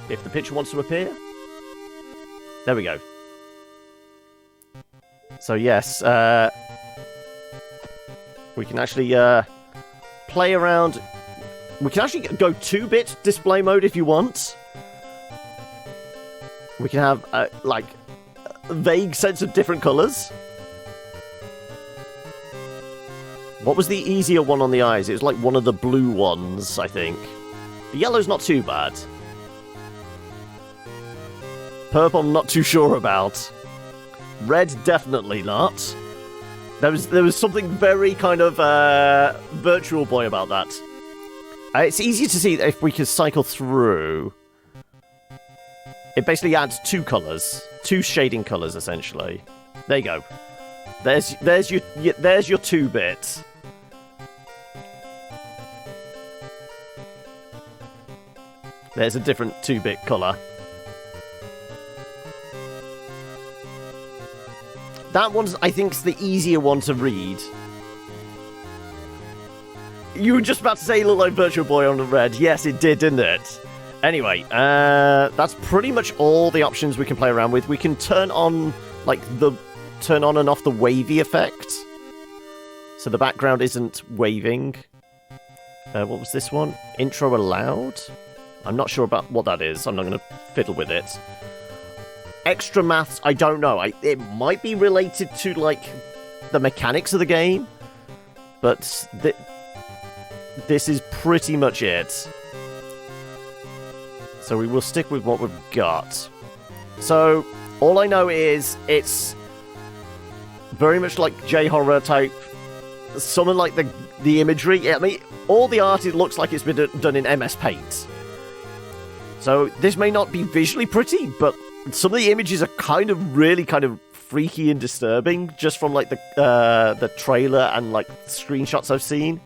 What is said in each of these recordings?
if the picture wants to appear. There we go. So yes, we can actually play around. We can actually go 2-bit display mode if you want. We can have like a vague sense of different colours. What was the easier one on the eyes? It was like one of the blue ones, I think. The yellow's not too bad. Purple, I'm not too sure about. Red, definitely not. There was something very kind of Virtual Boy about that. It's easy to see if we can cycle through. It basically adds 2 colours, 2 shading colours essentially. There you go. There's your 2-bit. There's a different 2-bit colour. That one's, I think, is the easier one to read. You were just about to say it looked like Virtual Boy on the red. Yes, it did, didn't it? Anyway, that's pretty much all the options we can play around with. We can turn on, like, turn on and off the wavy effect. So the background isn't waving. What was this one? Intro allowed? I'm not sure about what that is. I'm not going to fiddle with it. Extra maths, I don't know. It might be related to, like, the mechanics of the game. But this is pretty much it. So we will stick with what we've got. So, all I know is it's very much like J-horror type. Something like the imagery. I mean, all the art, it looks like it's been done in MS Paint. So, this may not be visually pretty, but some of the images are really kind of freaky and disturbing, just from like the trailer and like screenshots I've seen.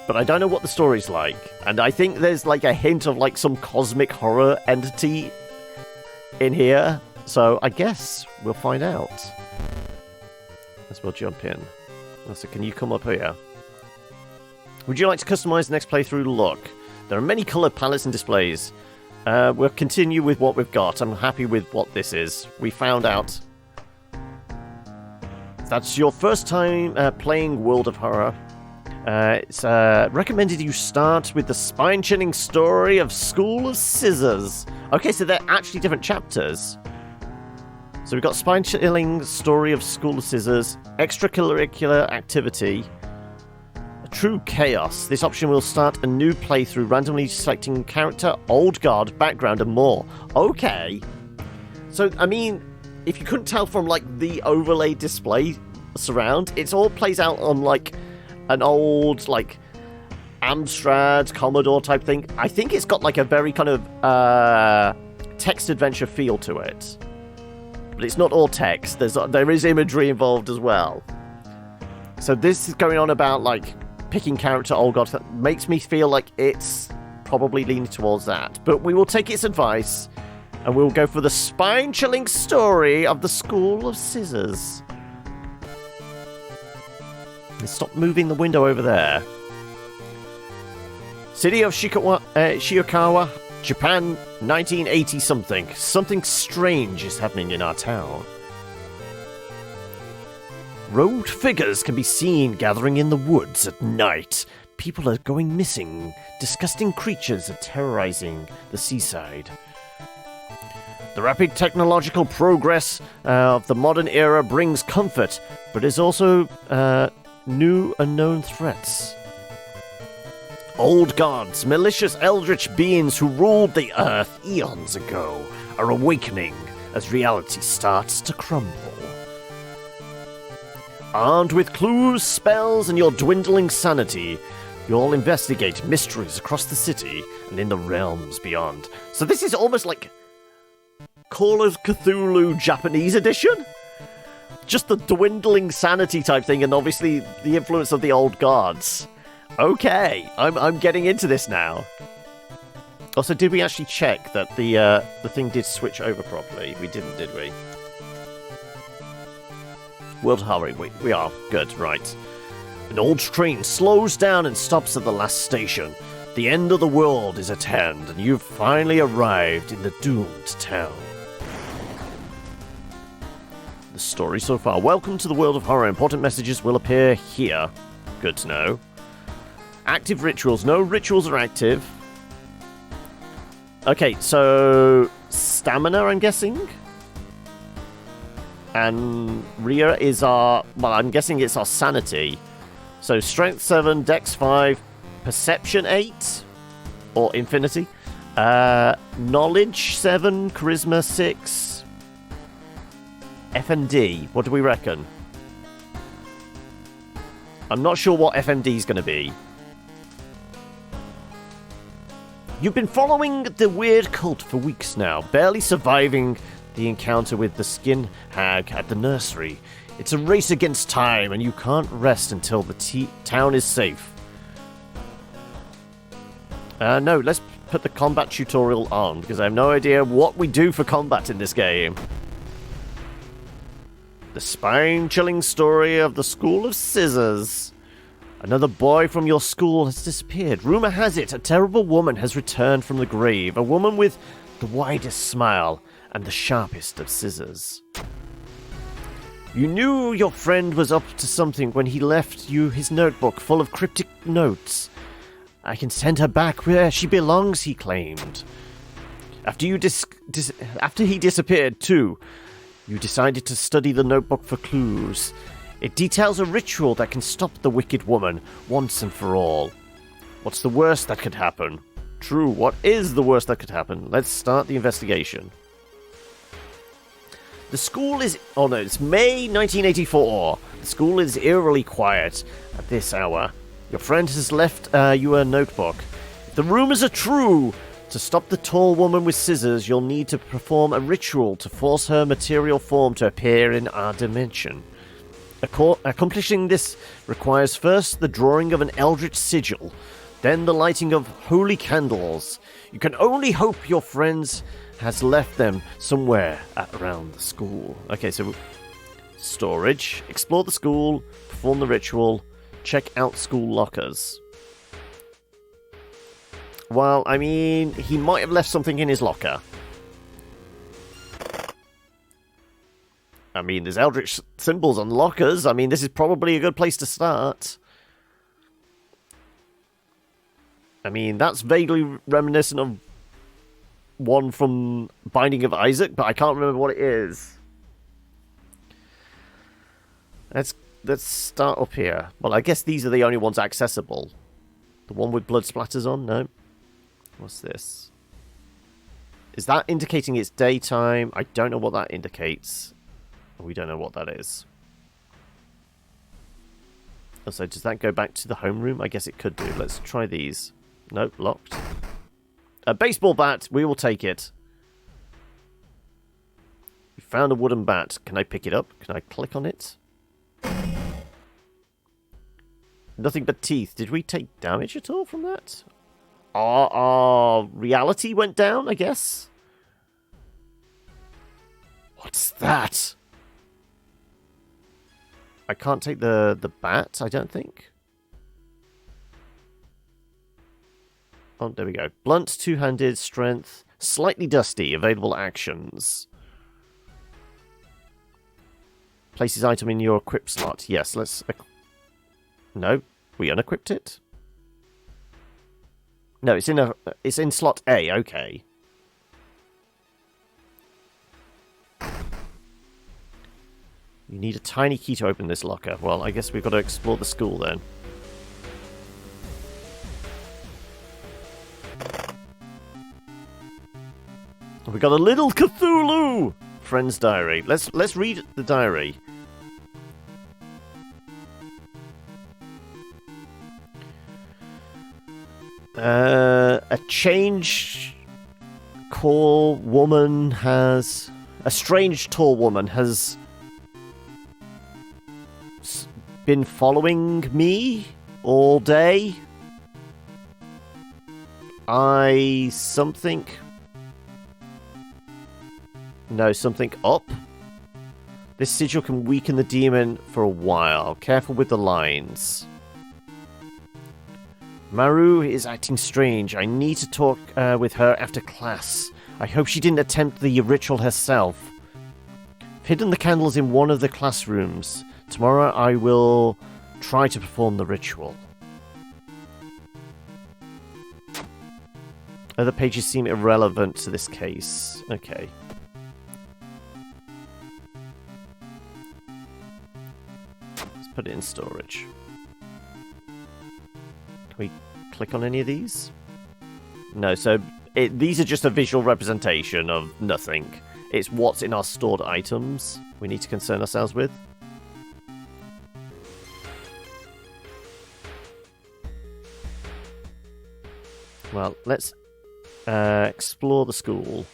But I don't know what the story's like, and I think there's like a hint of like some cosmic horror entity in here. So I guess we'll find out. As we'll jump in. So can you come up here? Would you like to customize the next playthrough look? There are many colored palettes and displays. We'll continue with what we've got. I'm happy with what this is. We found out. That's your first time playing World of Horror. It's recommended you start with the spine-chilling story of School of Scissors. Okay, so they're actually different chapters. So we've got spine-chilling story of School of Scissors, extracurricular activity, True Chaos. This option will start a new playthrough, randomly selecting character, old guard, background, and more. Okay. So, I mean, if you couldn't tell from, like, the overlay display surround, it all plays out on, like, an old, like, Amstrad, Commodore type thing. I think it's got, like, a very kind of text adventure feel to it. But it's not all text. There is imagery involved as well. So this is going on about, like, picking character, oh god, that makes me feel like it's probably leaning towards that. But we will take its advice, and we'll go for the spine-chilling story of the School of Scissors. Stop moving the window over there. City of Shiokawa, Japan, 1980-something. Something strange is happening in our town. Robed figures can be seen gathering in the woods at night. People are going missing. Disgusting creatures are terrorizing the seaside. The rapid technological progress of the modern era brings comfort, but is also new unknown threats. Old gods, malicious eldritch beings who ruled the earth eons ago, are awakening as reality starts to crumble. Armed with clues, spells, and your dwindling sanity, you'll investigate mysteries across the city and in the realms beyond. So this is almost like Call of Cthulhu Japanese edition? Just the dwindling sanity type thing, and obviously the influence of the old gods. Okay, I'm getting into this now. Also, did we actually check that the thing did switch over properly? We didn't, did we? World Horror, we are. Good, right. An old train slows down and stops at the last station. The end of the world is at hand, and you've finally arrived in the doomed town. The story so far. Welcome to the world of horror. Important messages will appear here. Good to know. Active rituals. No rituals are active. Okay, so stamina, I'm guessing. And Rhea is our... Well, I'm guessing it's our sanity. So strength 7, dex 5, perception 8, or infinity. Knowledge 7, charisma 6. FMD, what do we reckon? I'm not sure what FMD is going to be. You've been following the weird cult for weeks now, barely surviving the encounter with the skin hag at the nursery. It's a race against time, and you can't rest until the town is safe. No, let's put the combat tutorial on, because I have no idea what we do for combat in this game. The spine-chilling story of the School of Scissors. Another boy from your school has disappeared. Rumor has it a terrible woman has returned from the grave. A woman with the widest smile and the sharpest of scissors. You knew your friend was up to something when he left you his notebook full of cryptic notes. I can send her back where she belongs, he claimed. After he disappeared too, you decided to study the notebook for clues. It details a ritual that can stop the wicked woman once and for all. What's the worst that could happen? True, what is the worst that could happen? Let's start the investigation. The school is... Oh no, it's May 1984. The school is eerily quiet at this hour. Your friend has left you a notebook. If the rumors are true, to stop the tall woman with scissors, you'll need to perform a ritual to force her material form to appear in our dimension. Accomplishing this requires first the drawing of an eldritch sigil, then the lighting of holy candles. You can only hope your friends has left them somewhere around the school. Okay, so storage, explore the school, perform the ritual, check out school lockers. Well, I mean, he might have left something in his locker. I mean, there's eldritch symbols on lockers. I mean, this is probably a good place to start. I mean, that's vaguely reminiscent of one from Binding of Isaac, but I can't remember what it is. Let's start up here. Well, I guess these are the only ones accessible. The one with blood splatters on? No. What's this? Is that indicating it's daytime? I don't know what that indicates. We don't know what that is. Also, does that go back to the homeroom? I guess it could do. Let's try these. Nope, locked. A baseball bat. We will take it. We found a wooden bat. Can I pick it up? Can I click on it? Nothing but teeth. Did we take damage at all from that? Our reality went down, I guess? What's that? I can't take the bat, I don't think. Oh, there we go. Blunt, two-handed, strength, slightly dusty, available actions. Places item in your equip slot. Yes, let's... No, we unequipped it? No, it's in slot A, okay. You need a tiny key to open this locker. Well, I guess we've got to explore the school then. We got a little Cthulhu! Friend's diary. Let's read the diary. A strange tall woman has been following me all day. Something up. This sigil can weaken the demon for a while. Careful with the lines. Maru is acting strange. I need to talk with her after class. I hope she didn't attempt the ritual herself. I've hidden the candles in one of the classrooms. Tomorrow I will try to perform the ritual. Other pages seem irrelevant to this case. Okay. Let's put it in storage. Can we click on any of these? No, so these are just a visual representation of nothing. It's what's in our stored items we need to concern ourselves with. Well, let's explore the school.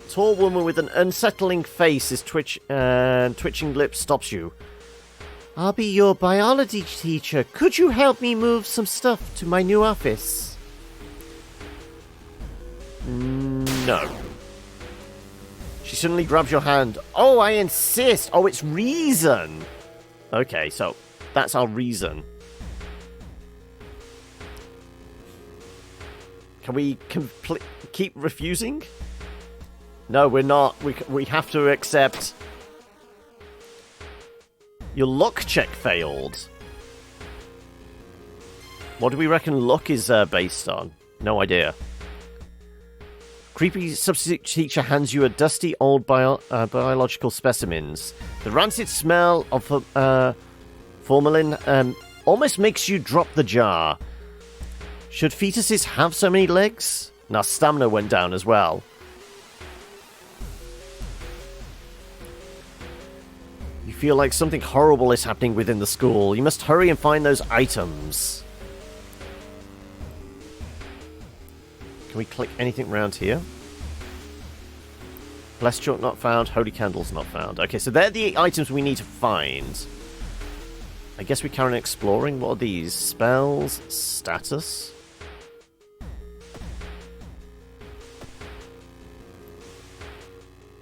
Tall woman with an unsettling face is twitching lips stops you. I'll be your biology teacher. Could you help me move some stuff to my new office? No. She suddenly grabs your hand. Oh, I insist. Oh, it's reason. Okay, so that's our reason. Can we keep refusing? No, we're not. We have to accept. Your luck check failed. What do we reckon luck is based on? No idea. Creepy substitute teacher hands you a dusty old biological specimens. The rancid smell of formalin almost makes you drop the jar. Should fetuses have so many legs? And our stamina went down as well. You feel like something horrible is happening within the school. You must hurry and find those items. Can we click anything around here? Blessed chalk not found. Holy candles not found. Okay, so they're the items we need to find. I guess we carry on exploring. What are these? Spells? Status?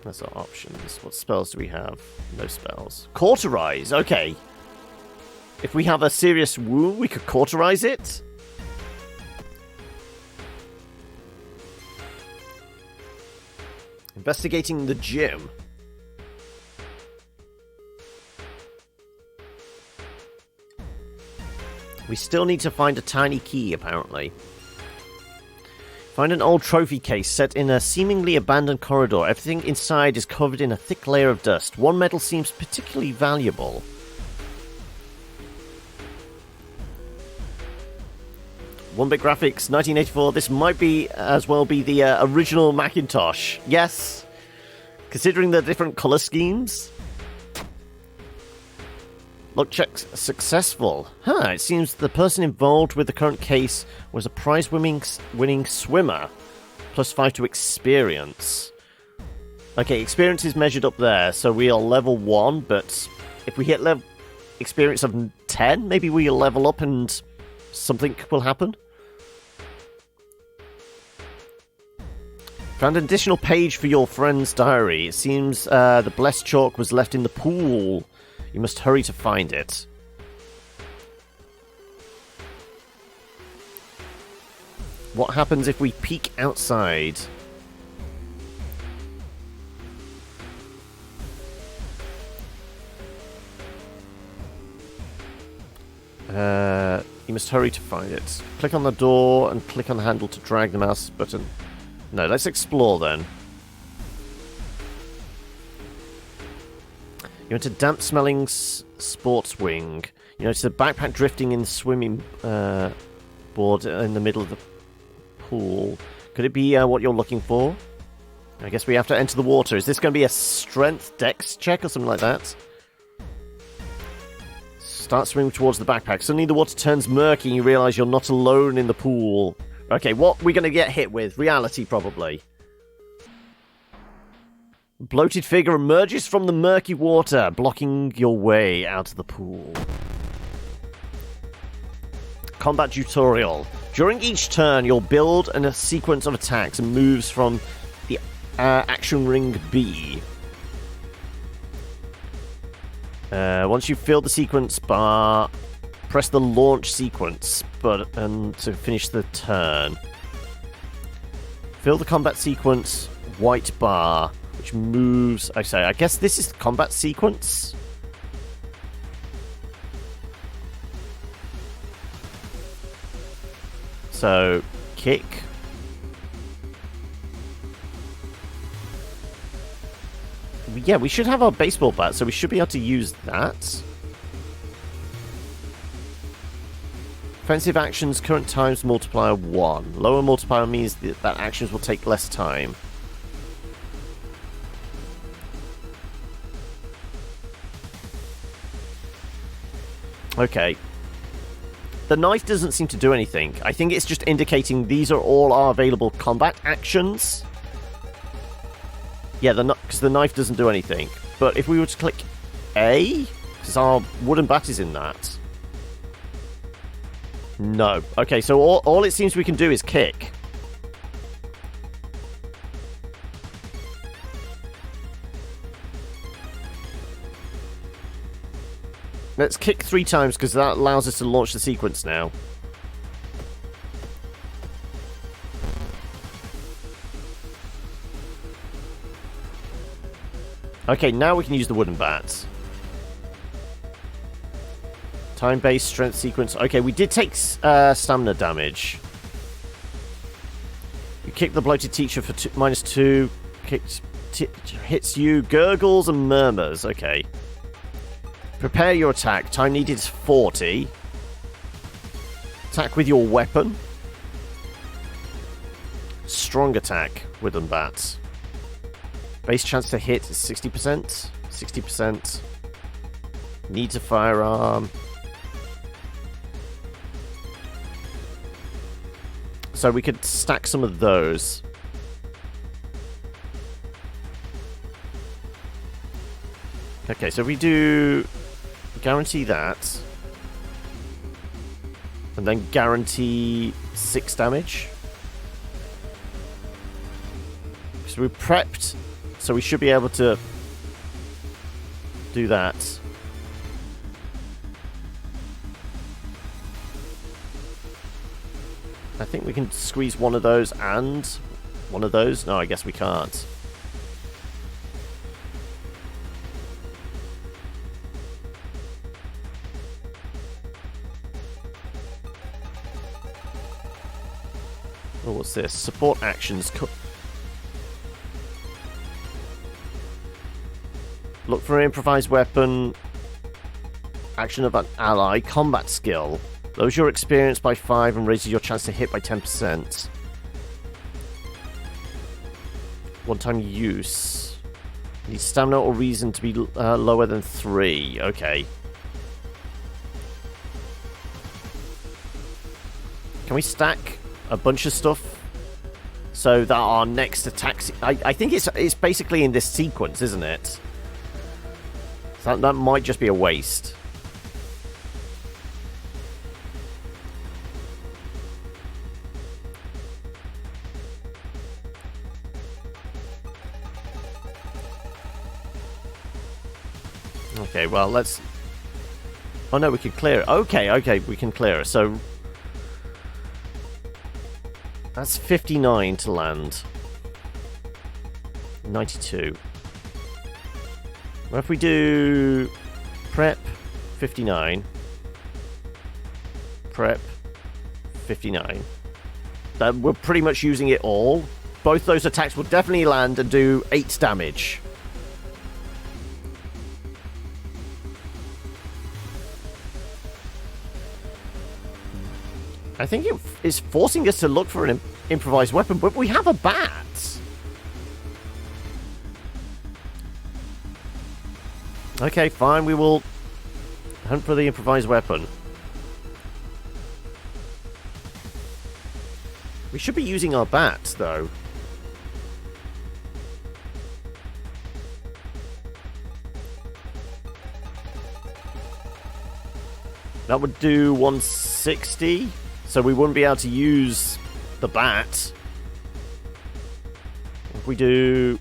That's our options. What spells do we have? No spells. Cauterize! Okay. If we have a serious wound, we could cauterize it? Investigating the gym. We still need to find a tiny key, apparently. Find an old trophy case set in a seemingly abandoned corridor. Everything inside is covered in a thick layer of dust. One medal seems particularly valuable. One-bit graphics, 1984. This might be as well be the original Macintosh. Yes. Considering the different color schemes. Luck check successful. It seems the person involved with the current case was a prize-winning swimmer. +5 to experience. Okay, experience is measured up there, so we are level 1, but if we hit experience of 10, maybe we'll level up and something will happen. Found an additional page for your friend's diary. It seems the blessed chalk was left in the pool. You must hurry to find it. What happens if we peek outside? You must hurry to find it. Click on the door and click on the handle to drag the mouse button. No, let's explore then. You went to damp-smelling sports wing. You notice a backpack drifting in the swimming board in the middle of the pool. Could it be what you're looking for? I guess we have to enter the water. Is this going to be a strength dex check or something like that? Start swimming towards the backpack. Suddenly the water turns murky and you realise you're not alone in the pool. Okay, what are we going to get hit with? Reality, probably. Bloated figure emerges from the murky water, blocking your way out of the pool. Combat tutorial. During each turn, you'll build a sequence of attacks and moves from the action ring B. Once you've filled the sequence bar, press the launch sequence button to finish the turn. Fill the combat sequence white bar, which moves... I guess this is the combat sequence. So, kick. Yeah, we should have our baseball bat, so we should be able to use that. Offensive actions, current times multiplier 1. Lower multiplier means that actions will take less time. Okay. The knife doesn't seem to do anything. I think it's just indicating these are all our available combat actions. Yeah, because the knife doesn't do anything. But if we were to click A, because our wooden bat is in that. No. Okay, so all it seems we can do is kick. Let's kick 3 times, because that allows us to launch the sequence now. Okay, now we can use the wooden bat. Time-based strength sequence. Okay, we did take stamina damage. You kick the bloated teacher for -2. Hits you, gurgles and murmurs. Okay. Prepare your attack. Time needed is 40. Attack with your weapon. Strong attack, wooden bat. Base chance to hit is 60%. 60%. Needs a firearm. So we could stack some of those. Okay, so we do guarantee that. And then guarantee 6 damage. So we're prepped. So we should be able to do that. I think we can squeeze one of those and one of those. No, I guess we can't. Oh, what's this? Support actions. Look for an improvised weapon. Action of an ally. Combat skill. Lowers your experience by 5 and raises your chance to hit by 10%. One-time use. Needs stamina or reason to be lower than 3. Okay. Can we stack a bunch of stuff so that our next attack... I think it's basically in this sequence, isn't it? That might just be a waste. Okay, well, let's... Oh, no, we can clear it. Okay, we can clear it. So... That's 59 to land. 92. What if we do prep 59, prep 59? That we're pretty much using it all. Both those attacks will definitely land and do 8 damage. I think it is forcing us to look for an improvised weapon, but we have a bat. Okay, fine, we will hunt for the improvised weapon. We should be using our bat, though. That would do 160, so we wouldn't be able to use the bat. If we do...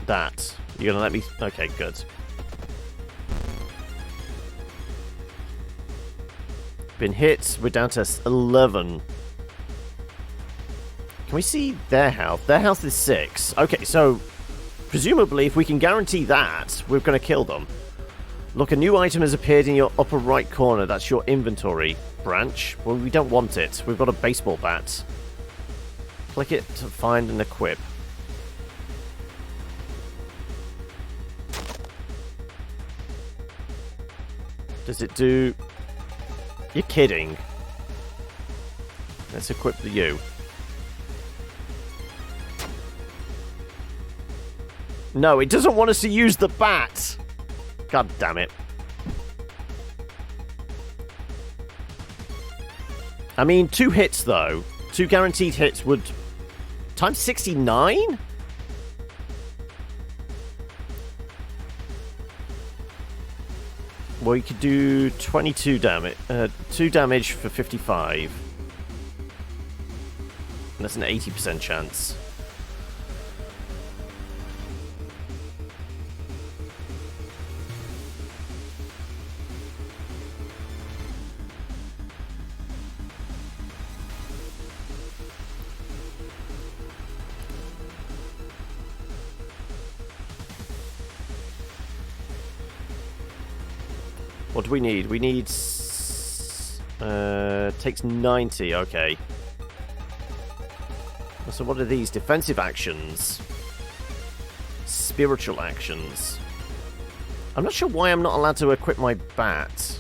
that. You're gonna let me... Okay, good. Been hit. We're down to 11. Can we see their health? Their health is 6. Okay, so presumably if we can guarantee that, we're going to kill them. Look, a new item has appeared in your upper right corner. That's your inventory branch. Well, we don't want it. We've got a baseball bat. Click it to find and equip. Does it do... You're kidding. Let's equip the U. No, it doesn't want us to use the bat. God damn it. I mean, 2 hits, though. 2 guaranteed hits would... Times 69? Well, you could do 22 damage. 2 damage for 55. And that's an 80% chance. What do we need? We need... takes 90, okay. So what are these? Defensive actions. Spiritual actions. I'm not sure why I'm not allowed to equip my bat.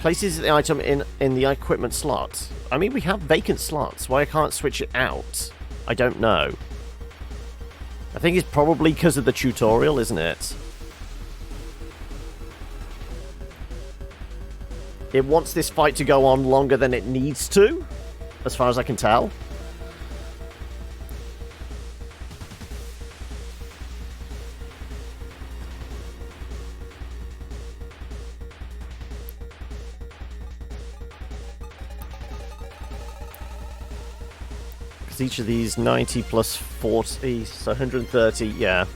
Places the item in the equipment slot. I mean, we have vacant slots. Why I can't switch it out? I don't know. I think it's probably because of the tutorial, isn't it? It wants this fight to go on longer than it needs to, as far as I can tell. Each of these 90 plus 40, so 130, yeah.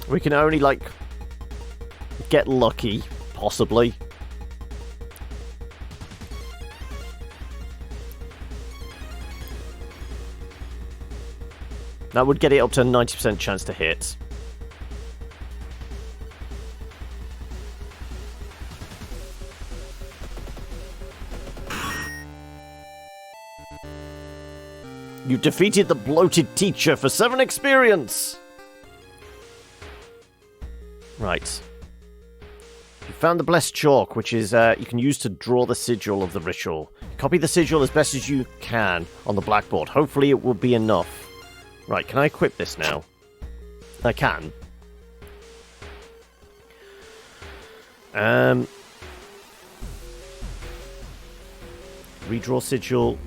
We can only, like, get lucky, possibly. That would get it up to a 90% chance to hit. You defeated the bloated teacher for 7 experience! Right. You found the blessed chalk, which is you can use to draw the sigil of the ritual. Copy the sigil as best as you can on the blackboard. Hopefully it will be enough. Right, can I equip this now? I can. Redraw sigil.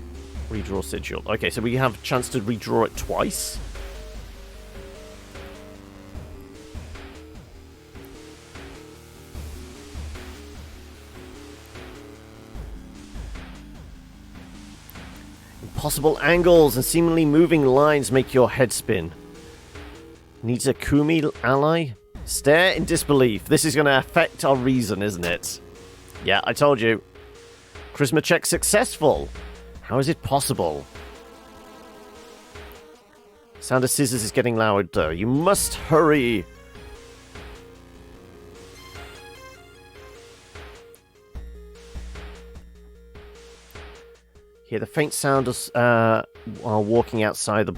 Redraw sigil. Okay, so we have a chance to redraw it twice. Impossible angles and seemingly moving lines make your head spin. Needs a Kumi ally? Stare in disbelief. This is going to affect our reason, isn't it? Yeah, I told you. Charisma check successful. How is it possible? Sound of scissors is getting louder. You must hurry. Hear the faint sound of while walking outside the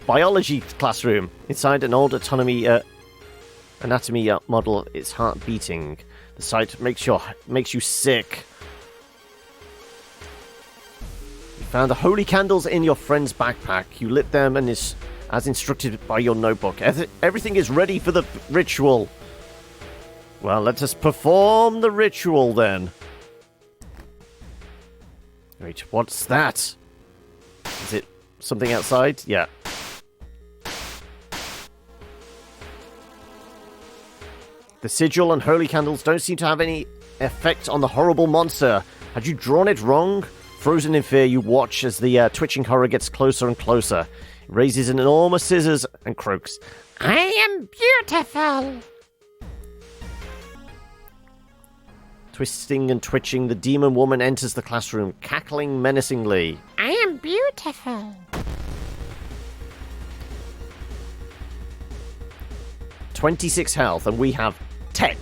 biology classroom. Inside an old anatomy model, its heart beating. The sight makes you sick. Found the holy candles in your friend's backpack. You lit them and as instructed by your notebook. Everything is ready for the ritual. Well, let us perform the ritual then. Wait, what's that? Is it something outside? Yeah. The sigil and holy candles don't seem to have any effect on the horrible monster. Had you drawn it wrong? Frozen in fear, you watch as the twitching horror gets closer and closer. It raises an enormous scissors and croaks. I am beautiful! Twisting and twitching, the demon woman enters the classroom, cackling menacingly. I am beautiful! 26 health, and we have 10.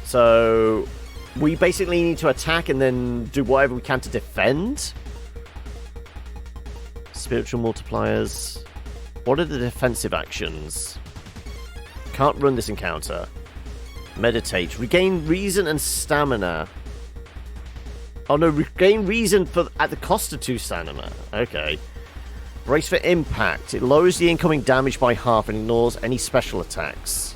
So, we basically need to attack and then do whatever we can to defend. Spiritual multipliers. What are the defensive actions? Can't run this encounter. Meditate. Regain reason and stamina. Oh no, regain reason at the cost of 2 stamina. Okay. Brace for impact. It lowers the incoming damage by half and ignores any special attacks.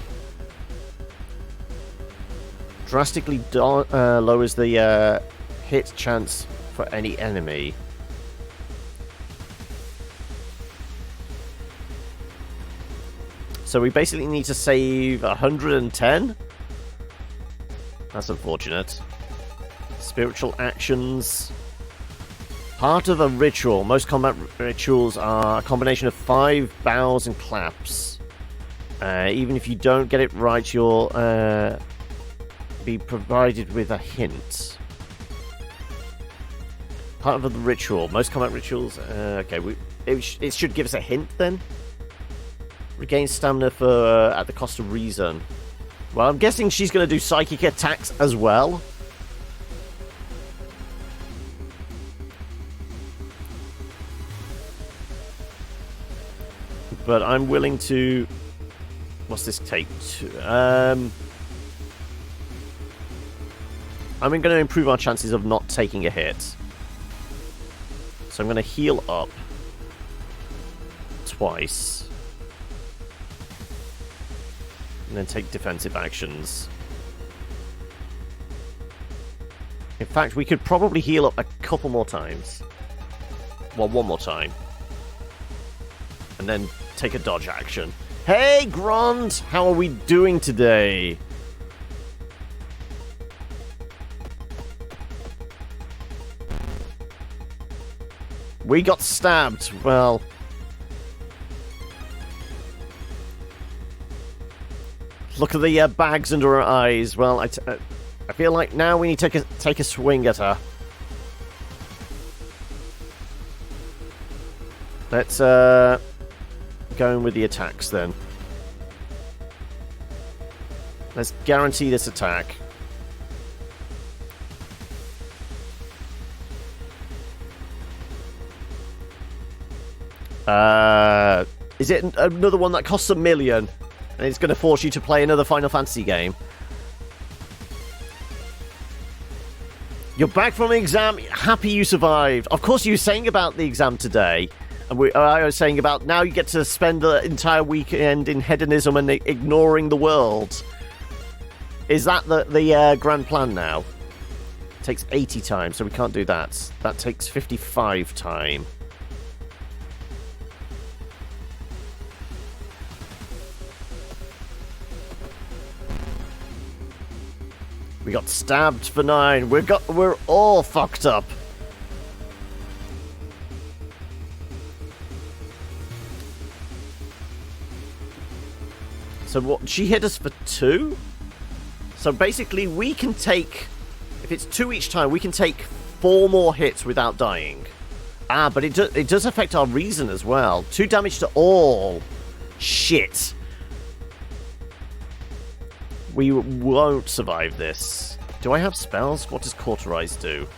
Drastically lowers the hit chance for any enemy. So we basically need to save 110? That's unfortunate. Spiritual actions. Part of a ritual. Most combat rituals are a combination of 5 bows and claps. Even if you don't get it right, you'll be provided with a hint. Part of the ritual. Most combat rituals... okay, it should give us a hint then. Regain stamina for at the cost of reason. Well, I'm guessing she's going to do psychic attacks as well. But I'm willing to... What's this take? I'm going to improve our chances of not taking a hit. So I'm going to heal up twice. And then take defensive actions. In fact, we could probably heal up a couple more times. Well, one more time. And then take a dodge action. Hey, Grond! How are we doing today? We got stabbed. Well... Look at the bags under her eyes. Well, I feel like now we need to take a swing at her. Let's go in with the attacks then. Let's guarantee this attack. Is it another one that costs $1 million? And it's going to force you to play another Final Fantasy game. You're back from the exam. Happy you survived. Of course, you were saying about the exam today. And I was saying about now you get to spend the entire weekend in hedonism and ignoring the world. Is that the grand plan now? It takes 80 time, so we can't do that. That takes 55 time. We got stabbed for 9. We're all fucked up. So what? She hit us for 2. So basically, we can take, if it's 2 each time, we can take 4 more hits without dying. Ah, but it does affect our reason as well. 2 damage to all. Shit. We won't survive this. Do I have spells? What does Cauterize do?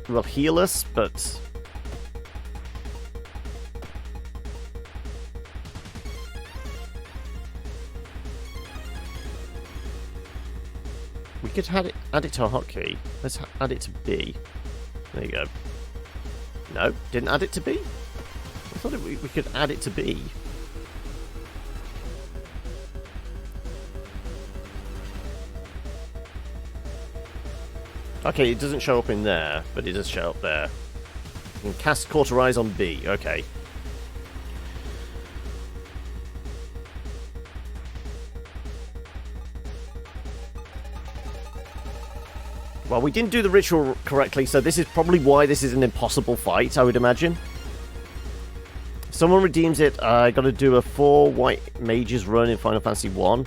Will heal us, but... We could add it to a hotkey. Let's add it to B. There you go. No, didn't add it to B? I thought we could add it to B. Okay, it doesn't show up in there, but it does show up there. You can cast Cauterize on B. Okay. Well, we didn't do the ritual correctly, so this is probably why this is an impossible fight, I would imagine. If someone redeems it, I got to do a 4 white mages run in Final Fantasy 1.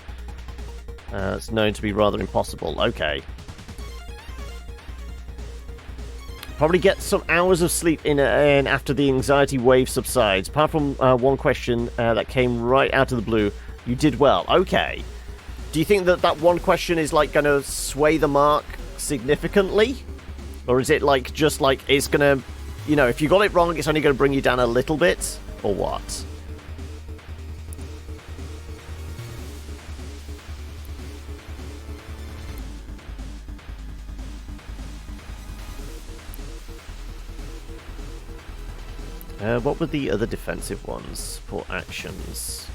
It's known to be rather impossible. Okay. Probably get some hours of sleep in after the anxiety wave subsides. Apart from one question that came right out of the blue, you did well. Okay. Do you think that that one question is like going to sway the mark significantly? Or is it like just like it's going to, you know, if you got it wrong, it's only going to bring you down a little bit? Or what? What were the other defensive ones for actions?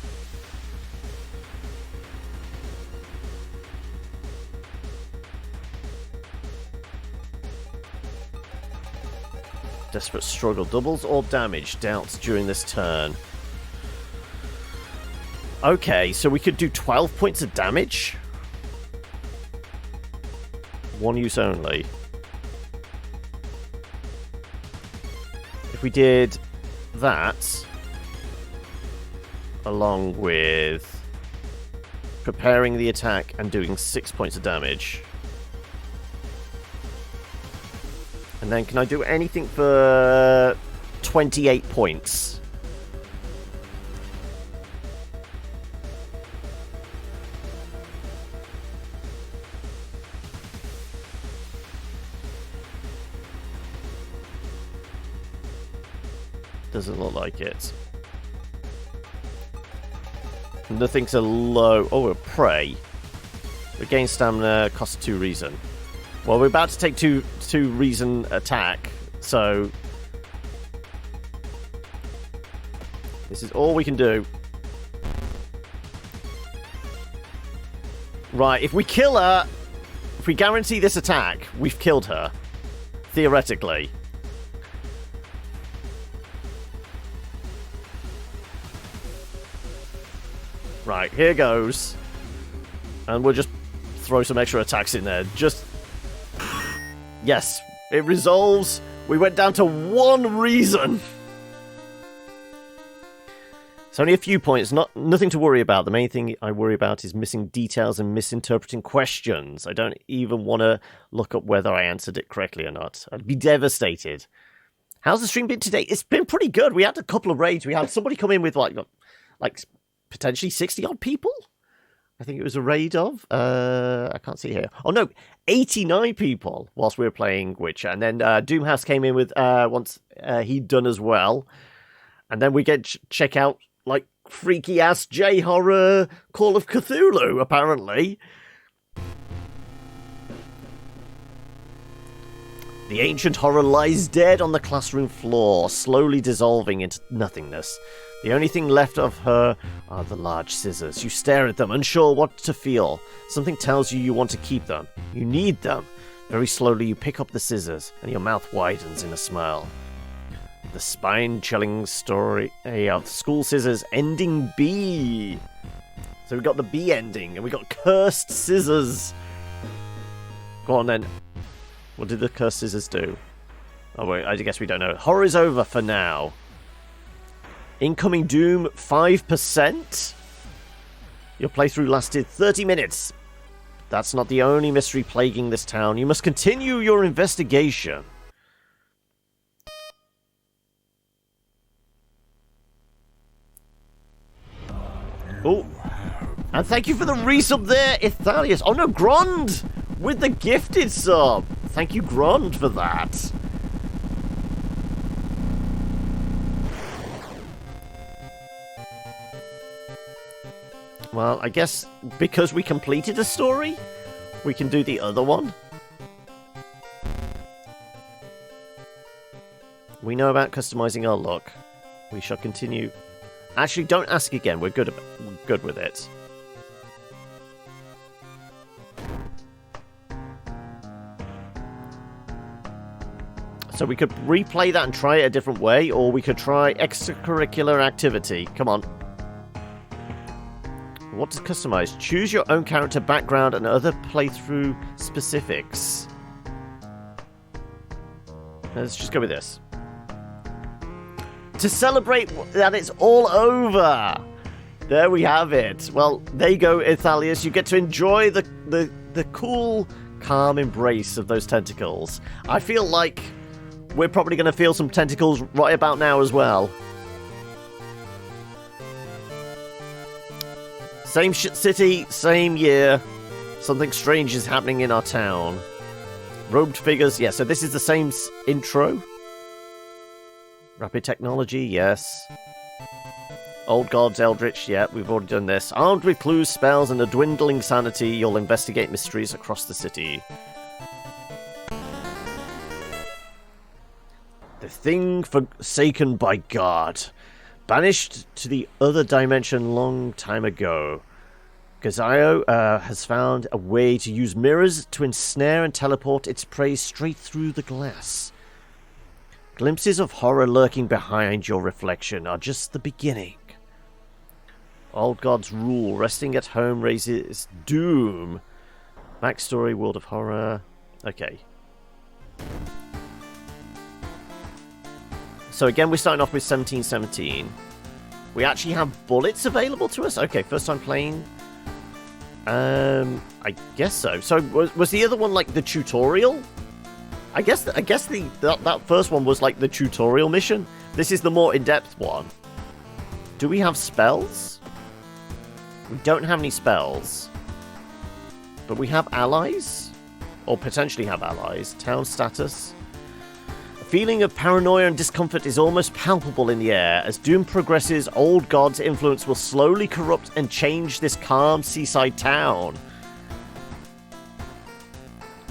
Desperate struggle. Doubles or damage dealt during this turn. Okay, so we could do 12 points of damage. One use only. If we did that, along with preparing the attack and doing 6 points of damage. And then can I do anything for 28 points? Doesn't look like it. Nothing's a low... Oh, a prey. Regain stamina, costs 2 reason. Well, we're about to take two reason attack, so... This is all we can do. Right, if we kill her... If we guarantee this attack, we've killed her. Theoretically. Right, here goes. And we'll just throw some extra attacks in there. Just... Yes, it resolves. We went down to 1 reason. It's only a few points, nothing to worry about. The main thing I worry about is missing details and misinterpreting questions. I don't even want to look up whether I answered it correctly or not. I'd be devastated. How's the stream been today? It's been pretty good. We had a couple of raids. We had somebody come in with like potentially 60-odd people? I think it was a raid of. I can't see here. Oh, no. 89 people whilst we were playing Witcher. And then Doomhouse came in with once he'd done as well. And then we get check out like freaky-ass J-horror Call of Cthulhu, apparently. The ancient horror lies dead on the classroom floor, slowly dissolving into nothingness. The only thing left of her are the large scissors. You stare at them, unsure what to feel. Something tells you want to keep them. You need them. Very slowly you pick up the scissors, and your mouth widens in a smile. The spine-chilling story of School Scissors ending B. So we got the B ending, and we got cursed scissors. Go on then. What did the cursed scissors do? Oh wait, I guess we don't know. Horror is over for now. Incoming Doom 5%. Your playthrough lasted 30 minutes. That's not the only mystery plaguing this town. You must continue your investigation. Oh. And thank you for the resub there, Ithalius. Oh no, Grond! With the gifted sub. Thank you, Grond, for that. Well, I guess because we completed a story, we can do the other one. We know about customizing our look. We shall continue. Actually, don't ask again. We're good with it. So we could replay that and try it a different way, or we could try extracurricular activity. Come on. What to customize? Choose your own character background and other playthrough specifics. Let's just go with this. To celebrate that it's all over! There we have it. Well, there you go, Ithalius. You get to enjoy the cool, calm embrace of those tentacles. I feel like we're probably going to feel some tentacles right about now as well. Same city, same year. Something strange is happening in our town. Robed figures, yeah, so this is the same intro. Rapid technology, yes. Old gods, eldritch, yeah, we've already done this. Armed with clues, spells, and a dwindling sanity, you'll investigate mysteries across the city. The thing forsaken by God. Banished to the other dimension long time ago. Gazayo has found a way to use mirrors to ensnare and teleport its prey straight through the glass. Glimpses of horror lurking behind your reflection are just the beginning. Old God's rule, resting at home raises doom. Backstory, World of Horror. Okay. So again, we're starting off with 1717. We actually have bullets available to us? Okay, first time playing. I guess so. So was the other one like the tutorial? I guess that first one was like the tutorial mission. This is the more in-depth one. Do we have spells? We don't have any spells. But we have allies? Or potentially have allies. Town status. A feeling of paranoia and discomfort is almost palpable in the air. As doom progresses, Old God's influence will slowly corrupt and change this calm seaside town.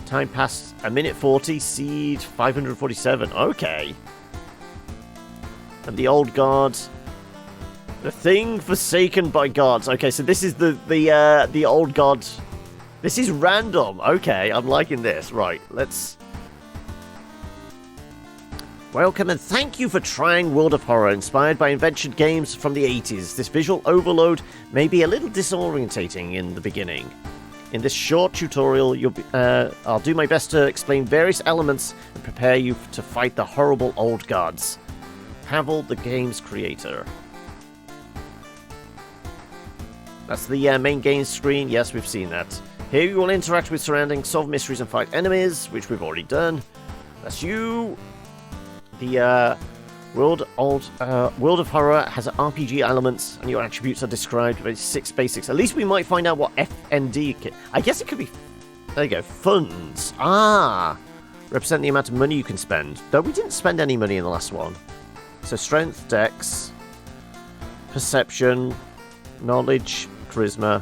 Time passed a minute 40, seed 547. Okay. And the Old God. The thing forsaken by gods. Okay, so this is the Old God. This is random. Okay, I'm liking this. Right, let's... Welcome and thank you for trying World of Horror, inspired by invention games from the 80s. This visual overload may be a little disorientating in the beginning. In this short tutorial, I'll do my best to explain various elements and prepare you to fight the horrible old gods. Pavel, the game's creator. That's the main game screen. Yes, we've seen that. Here you will interact with surroundings, solve mysteries, and fight enemies, which we've already done. That's you. The World of Horror has RPG elements, and your attributes are described by 6 basics. At least we might find out what FND... I guess it could be... There you go. Funds. Ah! Represent the amount of money you can spend. Though we didn't spend any money in the last one. So strength, dex, perception, knowledge, charisma,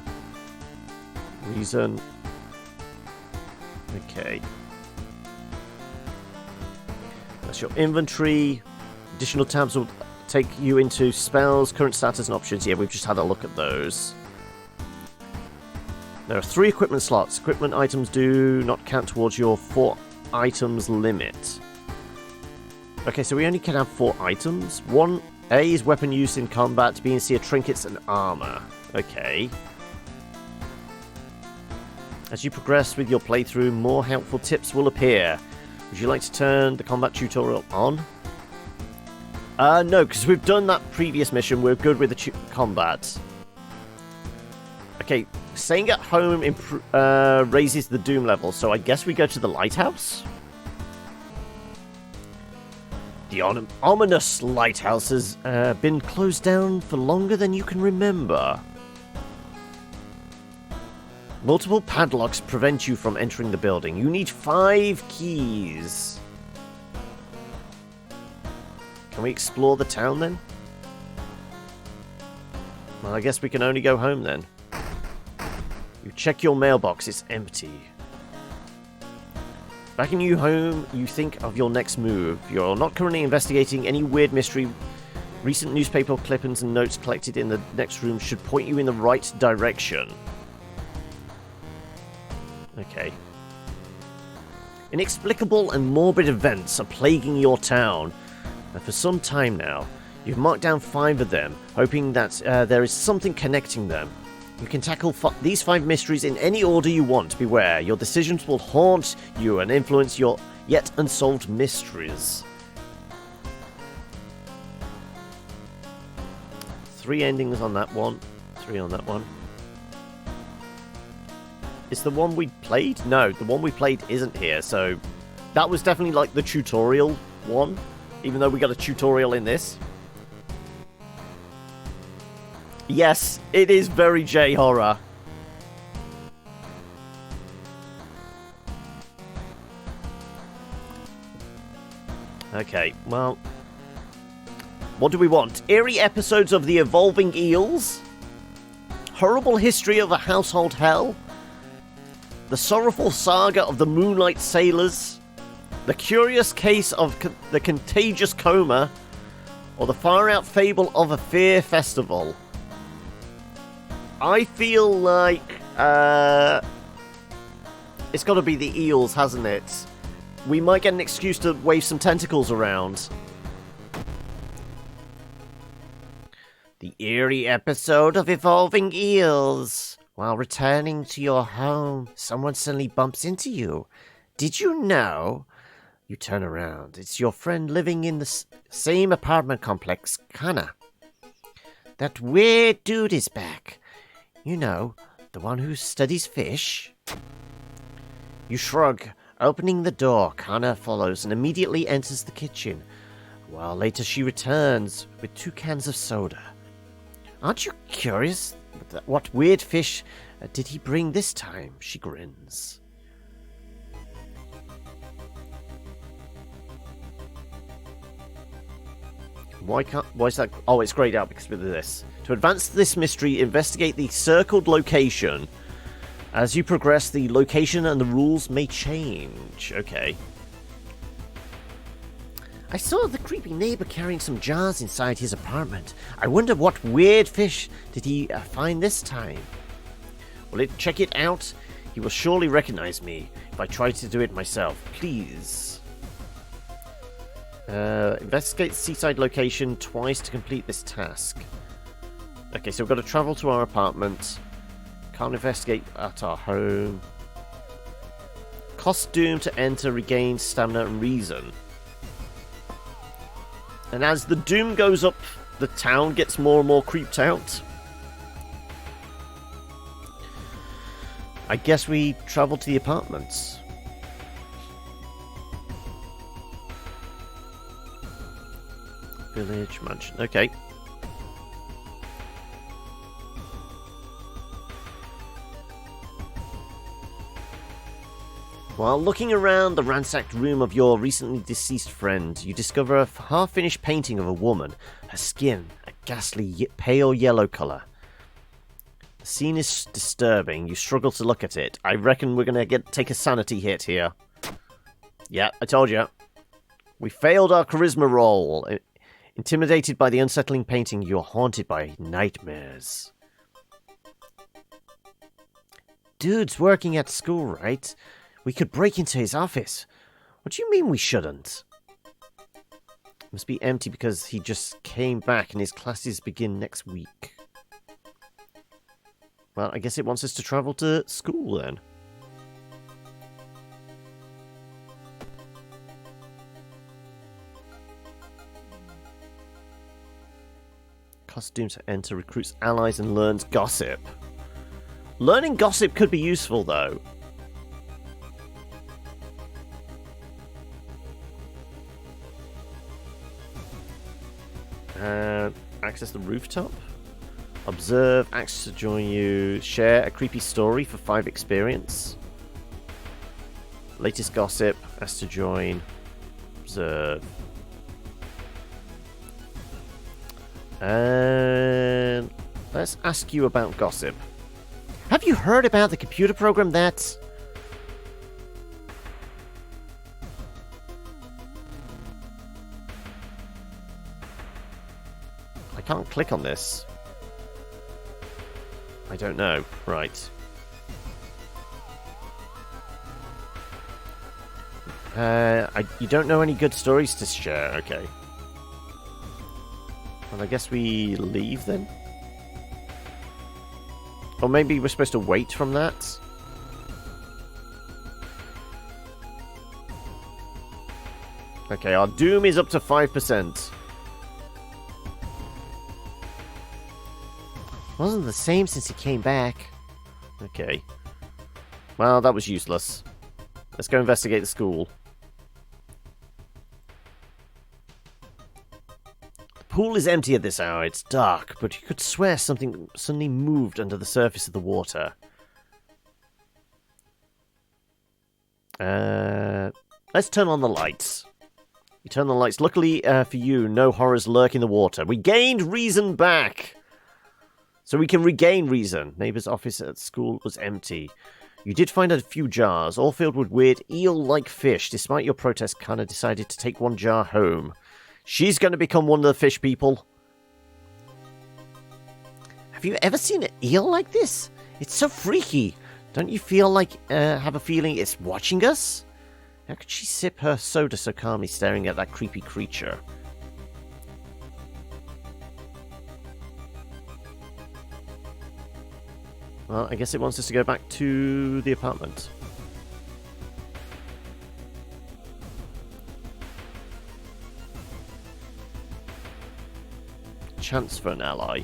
reason. Okay. That's your inventory. Additional tabs will take you into spells, current status, and options. Yeah, we've just had a look at those. There are 3 equipment slots. Equipment items do not count towards your 4 items limit. Okay, so we only can have 4 items. 1A is weapon use in combat. B and C are trinkets and armor. Okay. As you progress with your playthrough, more helpful tips will appear. Would you like to turn the combat tutorial on? No, because we've done that previous mission. We're good with the combat. Okay, staying at home raises the doom level, so I guess we go to the lighthouse? The ominous lighthouse has been closed down for longer than you can remember. Multiple padlocks prevent you from entering the building. You need 5 keys. Can we explore the town then? Well, I guess we can only go home then. You check your mailbox, it's empty. Back in your home, you think of your next move. You're not currently investigating any weird mystery. Recent newspaper clippings and notes collected in the next room should point you in the right direction. Okay. Inexplicable and morbid events are plaguing your town. And for some time now, you've marked down 5 of them, hoping that there is something connecting them. You can tackle these 5 mysteries in any order you want. Beware, your decisions will haunt you and influence your yet unsolved mysteries. 3 endings on that one. 3 on that one. Is the one we played? No, the one we played isn't here, so that was definitely like the tutorial one, even though we got a tutorial in this. Yes, it is very J-horror. Okay, well, what do we want? Eerie episodes of the evolving eels? Horrible history of a household hell? The sorrowful saga of the moonlight sailors? The curious case of the contagious coma? Or the far-out fable of a fear festival? I feel like it's got to be the eels, hasn't it? We might get an excuse to wave some tentacles around. The eerie episode of evolving eels. While returning to your home, someone suddenly bumps into you. Did you know? You turn around. It's your friend living in the same apartment complex, Kana. That weird dude is back. You know, the one who studies fish. You shrug. Opening the door, Kana follows and immediately enters the kitchen. A while later, she returns with 2 cans of soda. Aren't you curious? What weird fish did he bring this time? She grins. Why is that? Oh, it's grayed out because of this. To advance this mystery, investigate the circled location. As you progress, the location and the rules may change. Okay. I saw the creepy neighbor carrying some jars inside his apartment. I wonder what weird fish did he find this time. Will it check it out? He will surely recognize me if I try to do it myself. Please. Investigate the seaside location twice to complete this task. Okay, so we've got to travel to our apartment. Can't investigate at our home. Cost doom to enter, regain stamina and reason. And as the doom goes up, the town gets more and more creeped out. I guess we travel to the apartments. Village, mansion. Okay. While looking around the ransacked room of your recently deceased friend, you discover a half-finished painting of a woman, her skin a ghastly pale yellow colour. The scene is disturbing. You struggle to look at it. I reckon we're going to take a sanity hit here. Yeah, I told you. We failed our charisma roll. Intimidated by the unsettling painting, you're haunted by nightmares. Dude's working at school, right? We could break into his office. What do you mean we shouldn't? Must be empty because he just came back and his classes begin next week. Well, I guess it wants us to travel to school then. Costume to enter, recruits allies and learns gossip. Learning gossip could be useful though. Access the rooftop. Observe, access to join you. Share a creepy story for 5 experience. Latest gossip, ask to join. Observe. And let's ask you about gossip. Have you heard about the computer program that... I can't click on this. I don't know. Right. You don't know any good stories to share. Okay. Well, I guess we leave then? Or maybe we're supposed to wait from that? Okay, our doom is up to 5%. Wasn't the same since he came back. Okay. Well, that was useless. Let's go investigate the school. The pool is empty at this hour. It's dark, but you could swear something suddenly moved under the surface of the water. Let's turn on the lights. You turn the lights. Luckily for you, no horrors lurk in the water. We gained reason back! So we can regain reason. Neighbor's office at school was empty. You did find a few jars, all filled with weird eel-like fish. Despite your protest, Kana decided to take one jar home. She's going to become one of the fish people. Have you ever seen an eel like this? It's so freaky. Don't you feel like, have a feeling it's watching us? How could she sip her soda so calmly staring at that creepy creature? Well, I guess it wants us to go back to the apartment. Chance for an ally.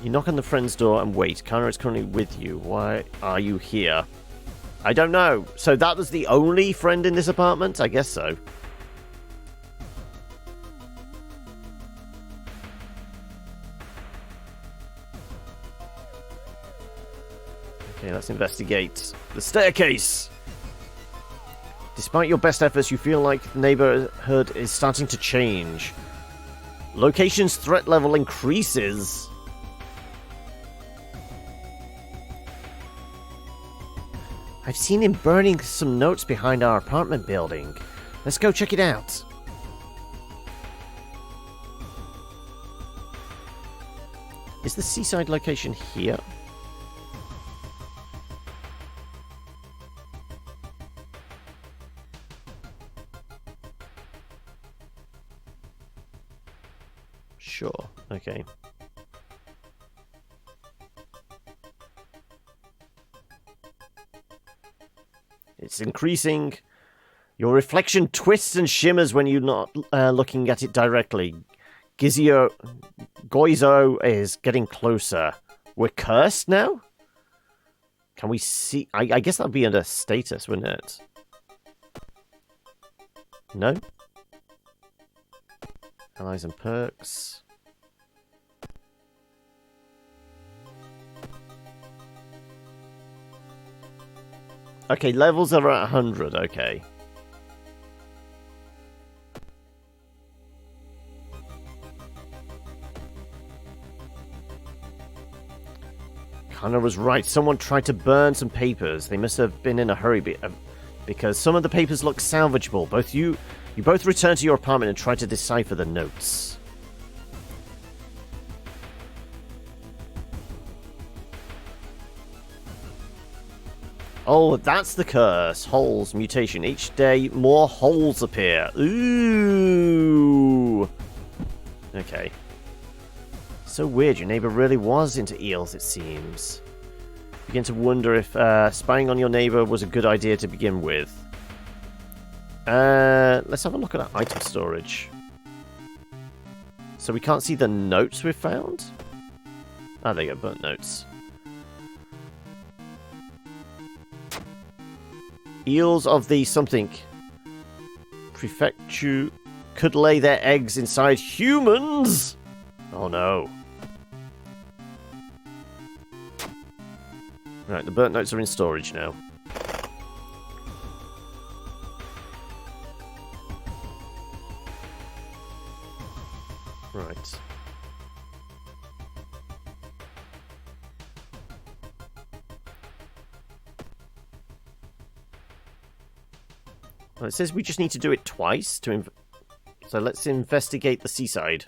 You knock on the friend's door and wait. Kana is currently with you. Why are you here? I don't know. So that was the only friend in this apartment? I guess so. Okay, let's investigate the staircase. Despite your best efforts, you feel like the neighborhood is starting to change. Location's threat level increases. I've seen him burning some notes behind our apartment building. Let's go check it out. Is the seaside location here? Sure, okay. It's increasing. Your reflection twists and shimmers when you're not looking at it directly. Goizo is getting closer. We're cursed now? Can we see? I guess that'd be under status, wouldn't it? No? Allies and perks. Okay, levels are at 100, okay. Kana was right. Someone tried to burn some papers. They must have been in a hurry because some of the papers look salvageable. You both return to your apartment and try to decipher the notes. Oh, that's the curse. Holes, mutation. Each day, more holes appear. Ooh. Okay. So weird. Your neighbor really was into eels, it seems. Begin to wonder if spying on your neighbor was a good idea to begin with. Let's have a look at our item storage. So we can't see the notes we've found? Ah, there you go, burnt notes. Eels of the something prefecture could lay their eggs inside humans? Oh no. Right, the burnt notes are in storage now. Right. Well, it says we just need to do it twice to so let's investigate the seaside.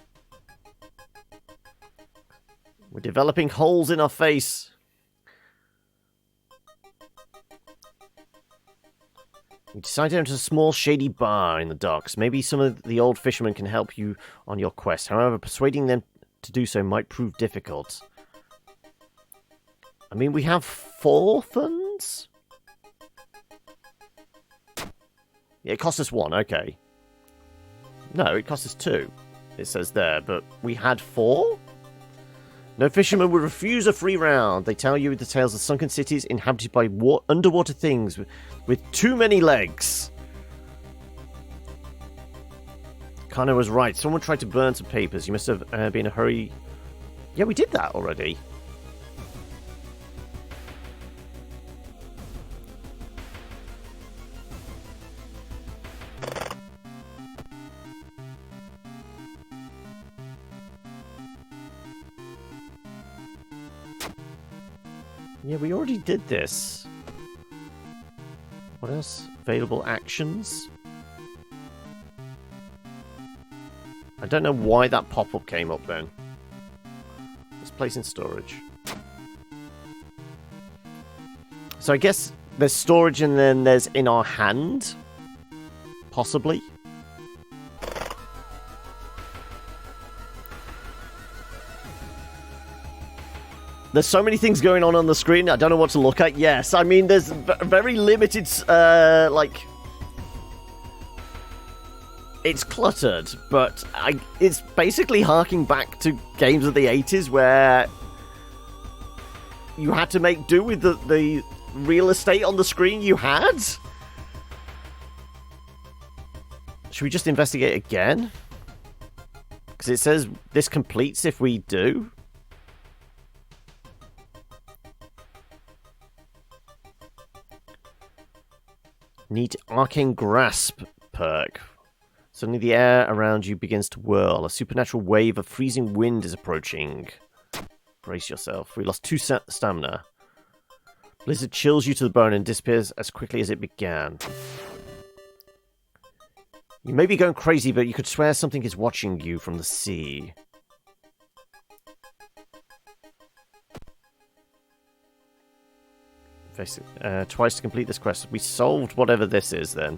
We're developing holes in our face. You decide to enter a small, shady bar in the docks. Maybe some of the old fishermen can help you on your quest. However, persuading them to do so might prove difficult. I mean, we have 4 funds? Yeah, it cost us 1, okay. No, it cost us 2. It says there, but we had 4? No fisherman would refuse a free round. They tell you the tales of sunken cities inhabited by underwater things with too many legs. Kana was right. Someone tried to burn some papers. You must have been in a hurry. Yeah, we did that already. Yeah, we already did this. What else? Available actions? I don't know why that pop-up came up then. Let's place in storage. So I guess there's storage and then there's in our hand? Possibly? There's so many things going on the screen, I don't know what to look at. Yes, I mean, there's very limited, like... It's cluttered, but it's basically harking back to games of the 80s where you had to make do with the real estate on the screen you had. Should we just investigate again? Because it says this completes if we do. Need Arcane Grasp perk. Suddenly the air around you begins to whirl. A supernatural wave of freezing wind is approaching. Brace yourself. We lost 2 stamina. Blizzard chills you to the bone and disappears as quickly as it began. You may be going crazy, but you could swear something is watching you from the sea. Twice to complete this quest. We solved whatever this is then.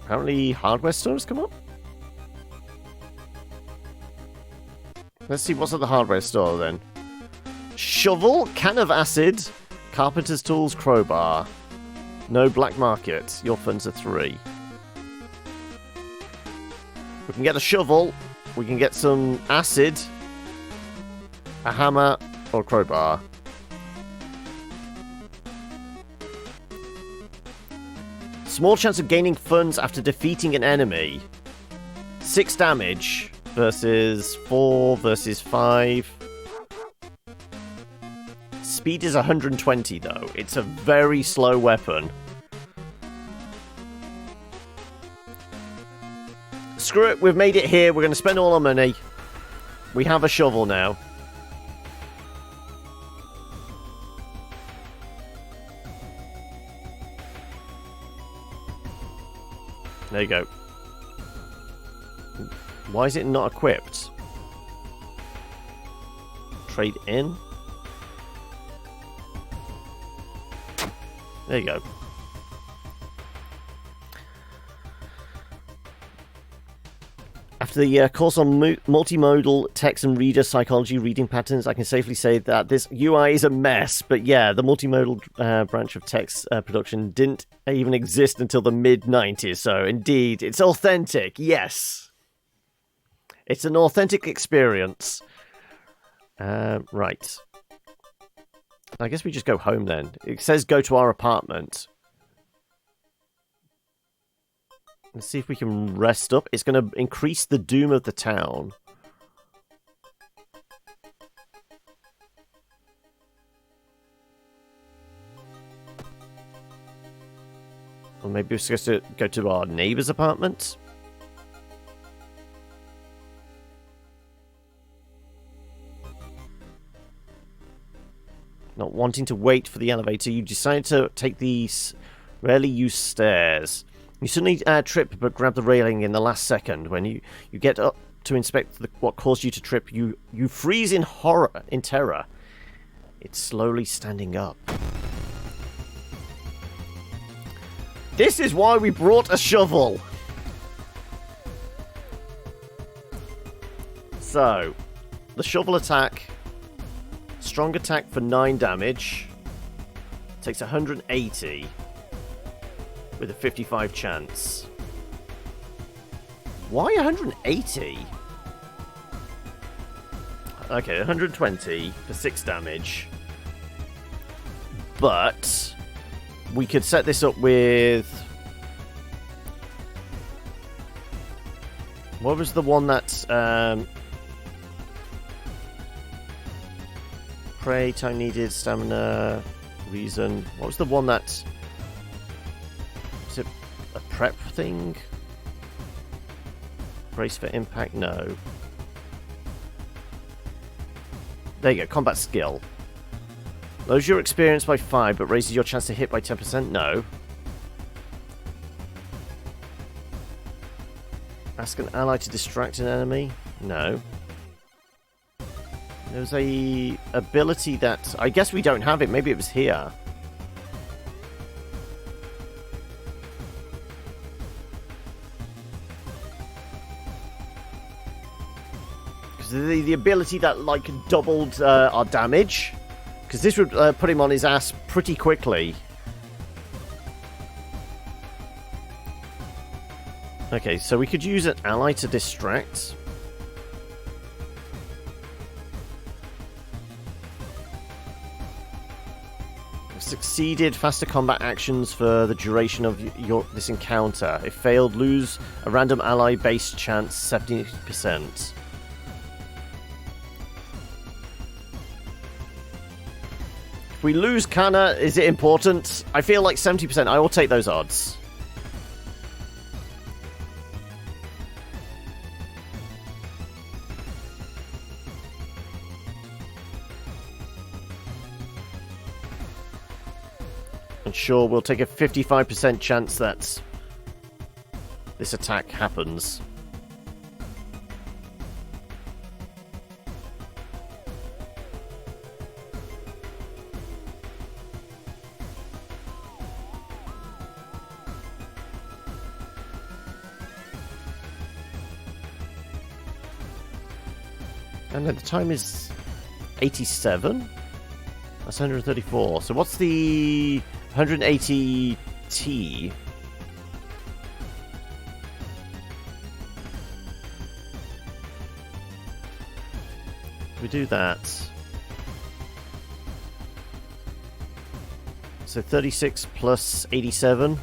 Apparently hardware stores come up? Let's see what's at the hardware store then. Shovel, can of acid, carpenter's tools, crowbar. No black market. Your funds are 3. We can get a shovel, we can get some acid, a hammer, or a crowbar. Small chance of gaining funds after defeating an enemy. 6 damage versus 4 versus 5. Speed is 120 though. It's a very slow weapon. Screw it, we've made it here. We're going to spend all our money. We have a shovel now. There you go. Why is it not equipped? Trade in. There you go. After the course on multimodal text and reader psychology reading patterns, I can safely say that this UI is a mess. But yeah, the multimodal branch of text production didn't even exist until the mid-90s. So indeed, it's authentic. Yes. It's an authentic experience. Right. I guess we just go home then. It says go to our apartment. Let's see if we can rest up. It's going to increase the doom of the town. Or maybe we're supposed to go to our neighbor's apartment. Not wanting to wait for the elevator, you decide to take the Rarely use stairs. You suddenly trip but grab the railing in the last second. When you get up to inspect what caused you to trip, you freeze in terror. It's slowly standing up. This is why we brought a shovel. So, the shovel attack, strong attack for 9 damage, takes 180 with a 55 chance. Why 180? Okay, 120 for 6 damage. But we could set this up with... What was the one that... Pray, time needed, stamina, reason. What was the one that... Was it a prep thing? Brace for impact? No. There you go, combat skill. Lowers your experience by 5, but raises your chance to hit by 10%? No. Ask an ally to distract an enemy? No. There's a ability that... I guess we don't have it. Maybe it was here. Because the ability that, like, doubled our damage. Because this would put him on his ass pretty quickly. Okay, so we could use an ally to distract. Succeeded, faster combat actions for the duration of this encounter. If failed, lose a random ally base chance 70%. If we lose Kana, is it important? I feel like 70%. I will take those odds. And sure, we'll take a 55% chance that this attack happens. And then the time is 87? That's 134. So what's the 180 T? We do that. So 36 plus 87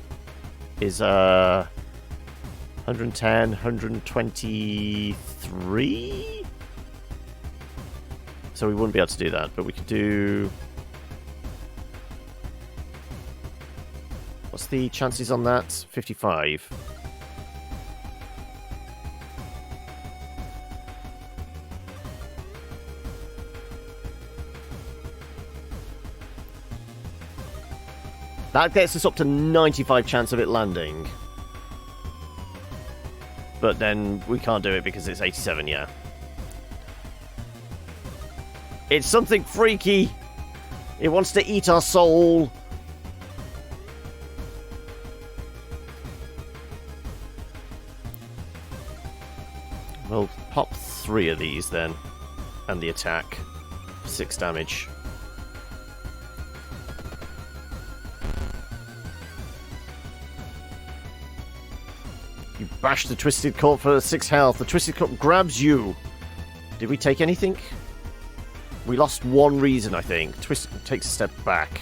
is 110, 123? So we wouldn't be able to do that, but we could do... What's the chances on that? 55. That gets us up to 95 chance of it landing. But then we can't do it because it's 87, yeah. It's something freaky. It wants to eat our soul. We'll pop 3 of these then. And the attack. 6 damage. You bash the Twisted Corp for 6 health. The Twisted Corp grabs you. Did we take anything? We lost 1 reason, I think. Twisted takes a step back.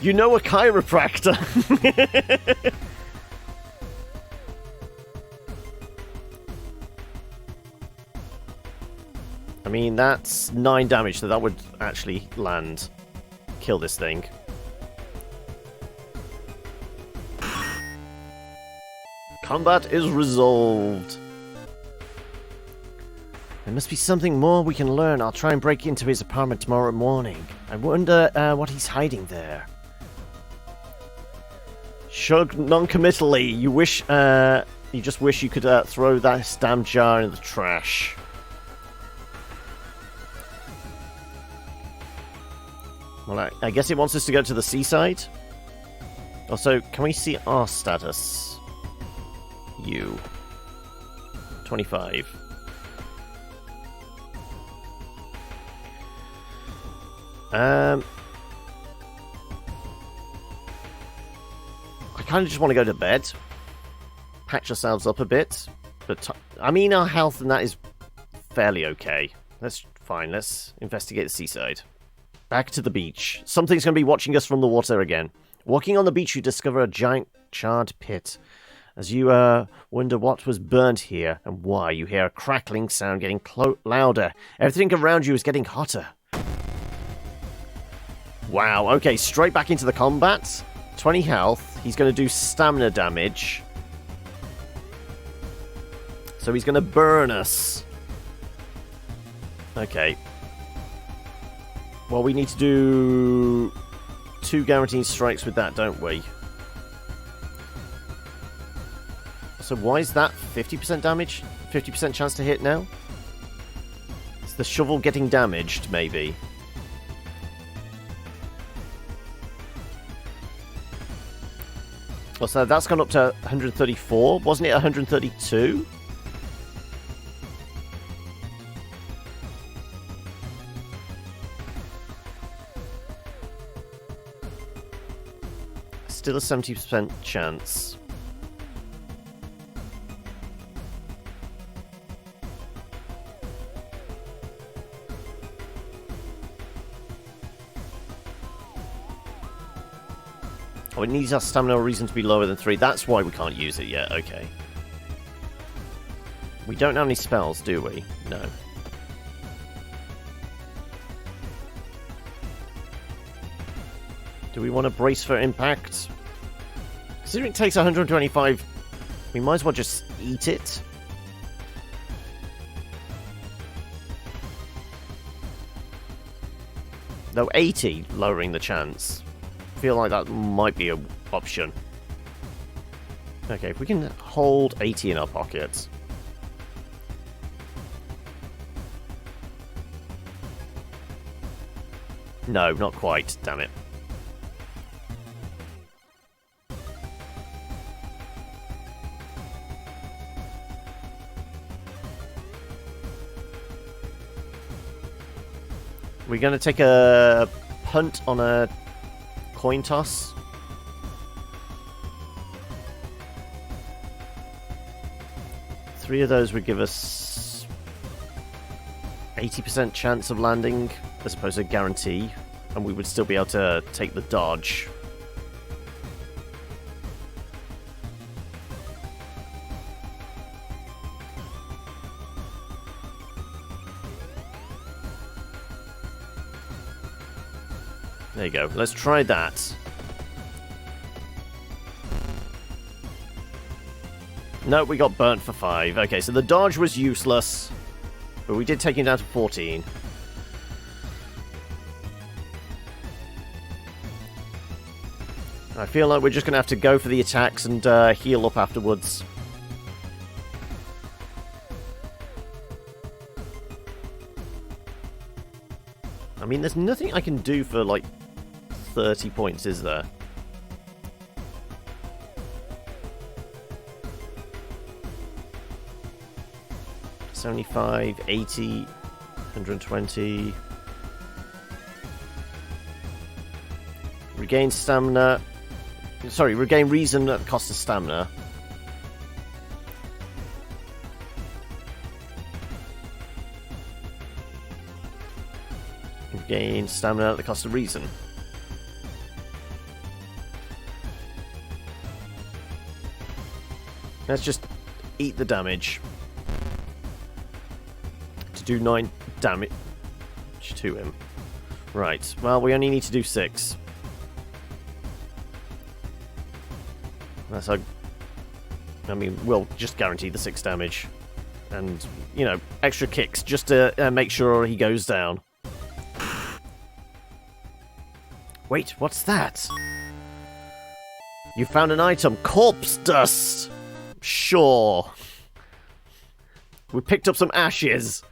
You know a chiropractor. I mean, that's 9 damage, so that would actually land. Kill this thing. Combat is resolved. There must be something more we can learn. I'll try and break into his apartment tomorrow morning. I wonder what he's hiding there. Shug non-committally. You just wish you could throw that damn jar in the trash. Well, I guess it wants us to go to the seaside. Also, can we see our status? You. 25. I kind of just want to go to bed. Patch ourselves up a bit. But, I mean, our health and that is fairly okay. That's fine. Let's investigate the seaside. Back to the beach. Something's going to be watching us from the water again. Walking on the beach, you discover a giant charred pit. As you wonder what was burnt here and why, you hear a crackling sound getting louder. Everything around you is getting hotter. Wow, okay, straight back into the combat. 20 health. He's going to do stamina damage. So he's going to burn us. Okay. Well, we need to do 2 guaranteed strikes with that, don't we? So why is that 50% damage? 50% chance to hit now? Is the shovel getting damaged, maybe? Well, so that's gone up to 134. Wasn't it 132? Still a 70% chance. Oh, it needs our stamina or reason to be lower than 3. That's why we can't use it yet. Okay. We don't have any spells, do we? No. Do we want to brace for impact? Considering it takes 125, we might as well just eat it. Though 80, lowering the chance. I feel like that might be an option. Okay, if we can hold 80 in our pockets. No, not quite. Damn it. We're going to take a punt on a coin toss. Three of those would give us 80% chance of landing, as opposed to a guarantee, and we would still be able to take the dodge. There you go. Let's try that. No, we got burnt for 5. Okay, so the dodge was useless, but we did take him down to 14. I feel like we're just going to have to go for the attacks and heal up afterwards. I mean, there's nothing I can do for, like, 30 points, is there? $75, 80, 120. Regain stamina. Sorry, regain reason at the cost of stamina. Regain stamina at the cost of reason. Let's just eat the damage. To do 9 damage to him. Right, well, we only need to do 6. That's our... I mean, we'll just guarantee the 6 damage. And, you know, extra kicks just to make sure he goes down. Wait, what's that? You found an item. Corpse dust! Sure. We picked up some ashes.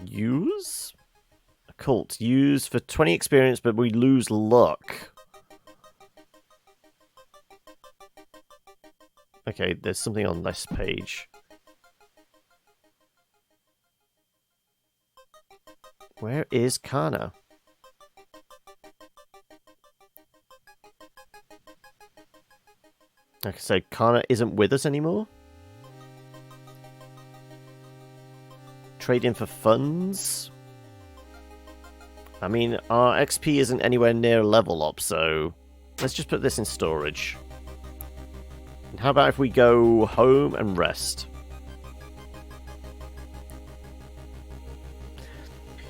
Use? Occult. Use for 20 experience, but we lose luck. Okay, there's something on this page. Where is Kana? Okay, so Kana isn't with us anymore? Trade in for funds? I mean, our XP isn't anywhere near level up, so let's just put this in storage. And how about if we go home and rest?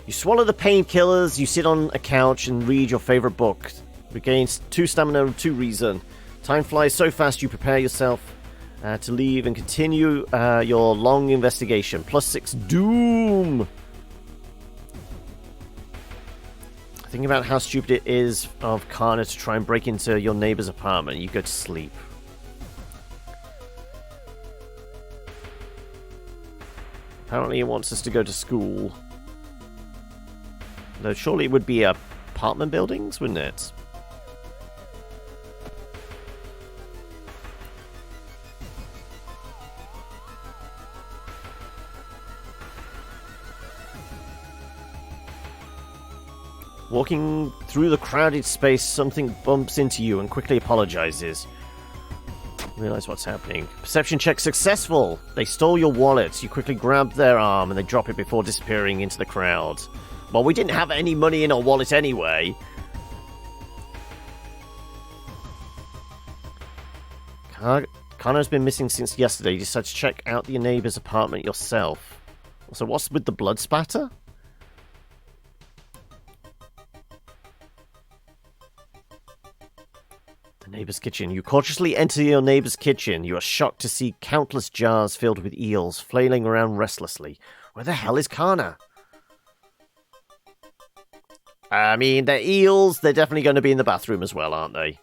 You swallow the painkillers, you sit on a couch and read your favorite book. Regains 2 stamina and 2 reason. Time flies so fast you prepare yourself to leave and continue your long investigation. +6 Doom! Think about how stupid it is of Kana to try and break into your neighbor's apartment. You go to sleep. Apparently it wants us to go to school. Though surely it would be apartment buildings, wouldn't it? Walking through the crowded space, something bumps into you and quickly apologizes. Realize what's happening. Perception check successful! They stole your wallet. You quickly grab their arm and they drop it before disappearing into the crowd. Well, we didn't have any money in our wallet anyway. Kana's been missing since yesterday. You decide to check out your neighbor's apartment yourself. So what's with the blood spatter? The neighbor's kitchen. You cautiously enter your neighbor's kitchen. You are shocked to see countless jars filled with eels flailing around restlessly. Where the hell is Kana? I mean, they're eels. They're definitely going to be in the bathroom as well, aren't they?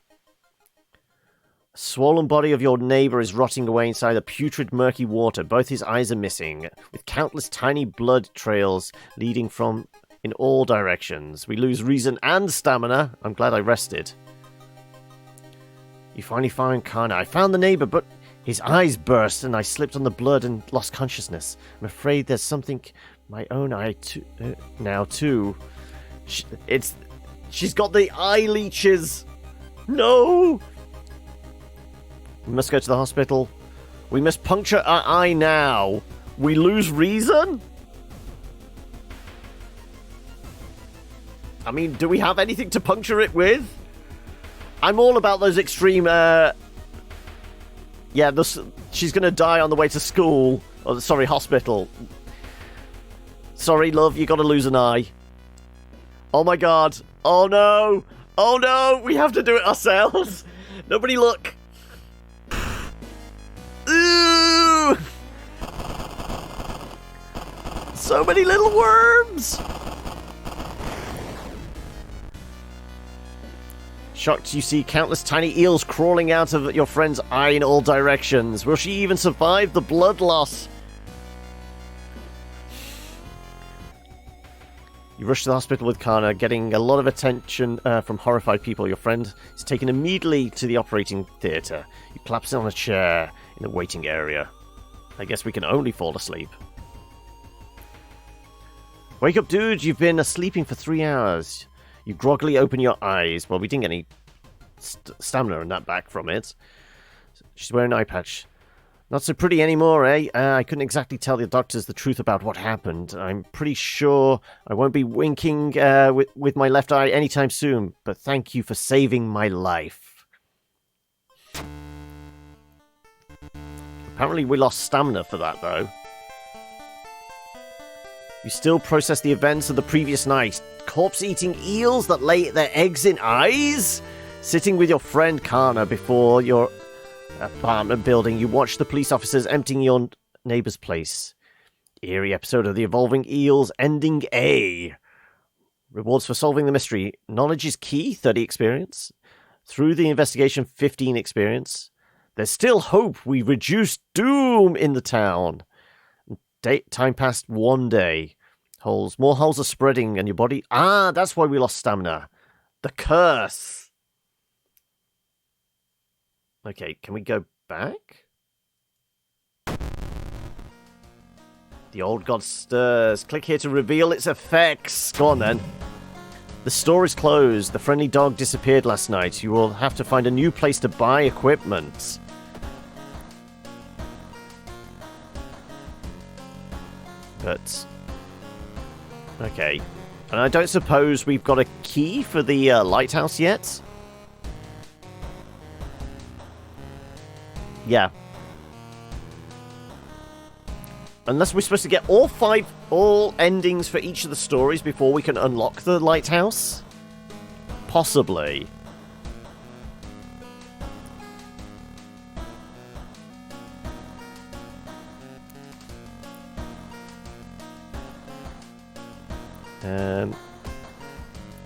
A swollen body of your neighbor is rotting away inside the putrid, murky water. Both his eyes are missing, with countless tiny blood trails leading from in all directions. We lose reason and stamina. I'm glad I rested. You finally find Kana. I found the neighbor, but his eyes burst and I slipped on the blood and lost consciousness. I'm afraid there's something my own eye now too. She's got the eye leeches. No! We must go to the hospital. We must puncture our eye now. We lose reason? I mean, do we have anything to puncture it with? I'm all about those extreme, she's gonna die on the way to school. Oh, sorry, hospital. Sorry, love, you gotta lose an eye. Oh my god. Oh no. Oh no, we have to do it ourselves. Nobody look. Ooh! So many little worms! Shocked, you see countless tiny eels crawling out of your friend's eye in all directions. Will she even survive the blood loss? You rush to the hospital with Kana, getting a lot of attention from horrified people. Your friend is taken immediately to the operating theatre. You collapse on a chair in the waiting area. I guess we can only fall asleep. Wake up, dude! You've been sleeping for 3 hours. You groggily open your eyes. Well, we didn't get any stamina and that back from it. She's wearing an eye patch. Not so pretty anymore, eh? I couldn't exactly tell the doctors the truth about what happened. I'm pretty sure I won't be winking with my left eye anytime soon, but thank you for saving my life. Apparently we lost stamina for that, though. You still process the events of the previous night. Corpse-eating eels that lay their eggs in eyes? Sitting with your friend Kana before your apartment building, you watch the police officers emptying your neighbor's place. Eerie episode of the Evolving Eels, ending A. Rewards for solving the mystery. Knowledge is key, 30 experience. Through the investigation, 15 experience. There's still hope. We reduced doom in the town. Time passed 1 day. Holes. More holes are spreading and your body... Ah, that's why we lost stamina. The curse. Okay, can we go back? The old god stirs. Click here to reveal its effects. Go on then. The store is closed. The friendly dog disappeared last night. You will have to find a new place to buy equipment. But... okay. And I don't suppose we've got a key for the lighthouse yet? Yeah. Unless we're supposed to get all endings for each of the stories before we can unlock the lighthouse? Possibly.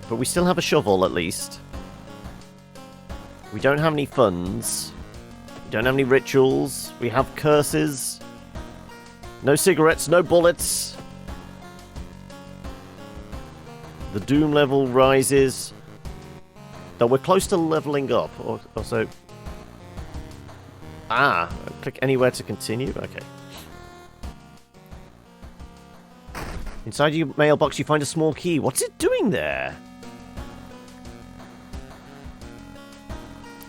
But we still have a shovel, at least. We don't have any funds. We don't have any rituals. We have curses. No cigarettes, no bullets. The doom level rises. Though we're close to leveling up. Also... ah, click anywhere to continue. Okay. Inside your mailbox, you find a small key. What's it doing there?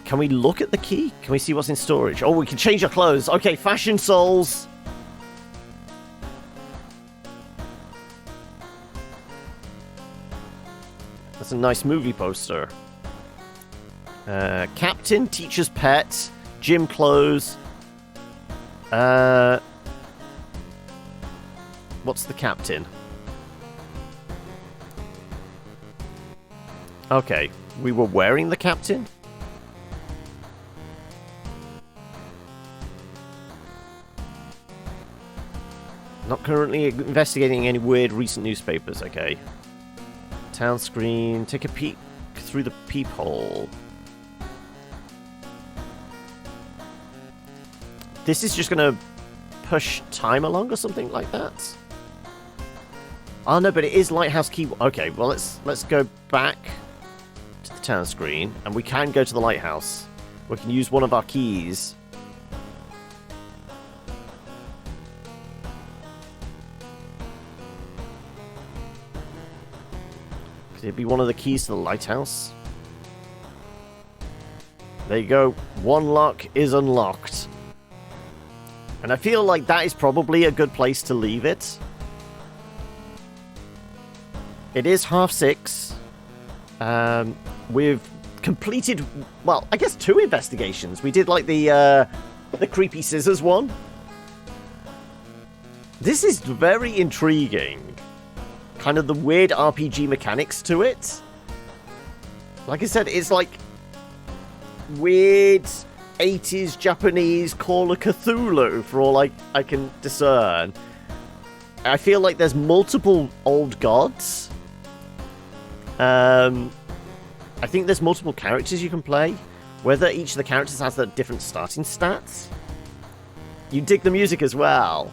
Can we look at the key? Can we see what's in storage? Oh, we can change our clothes. Okay, fashion souls. That's a nice movie poster. Captain, teacher's pet, gym clothes. What's the captain? Okay, we were wearing the captain? Not currently investigating any weird recent newspapers, okay. Town screen, take a peek through the peephole. This is just gonna push time along or something like that? Oh no, but it is lighthouse key. Okay, well let's go back to the town screen, and we can go to the lighthouse. We can use one of our keys. Could it be one of the keys to the lighthouse? There you go. One lock is unlocked. And I feel like that is probably a good place to leave it. It is 6:30. We've completed, well, I guess 2 investigations. We did like the creepy scissors one. This is very intriguing. Kind of the weird RPG mechanics to it. Like I said, it's like weird 80s Japanese Call of Cthulhu, for all I can discern. I feel like there's multiple old gods. I think there's multiple characters you can play. Whether each of the characters has their different starting stats. You dig the music as well.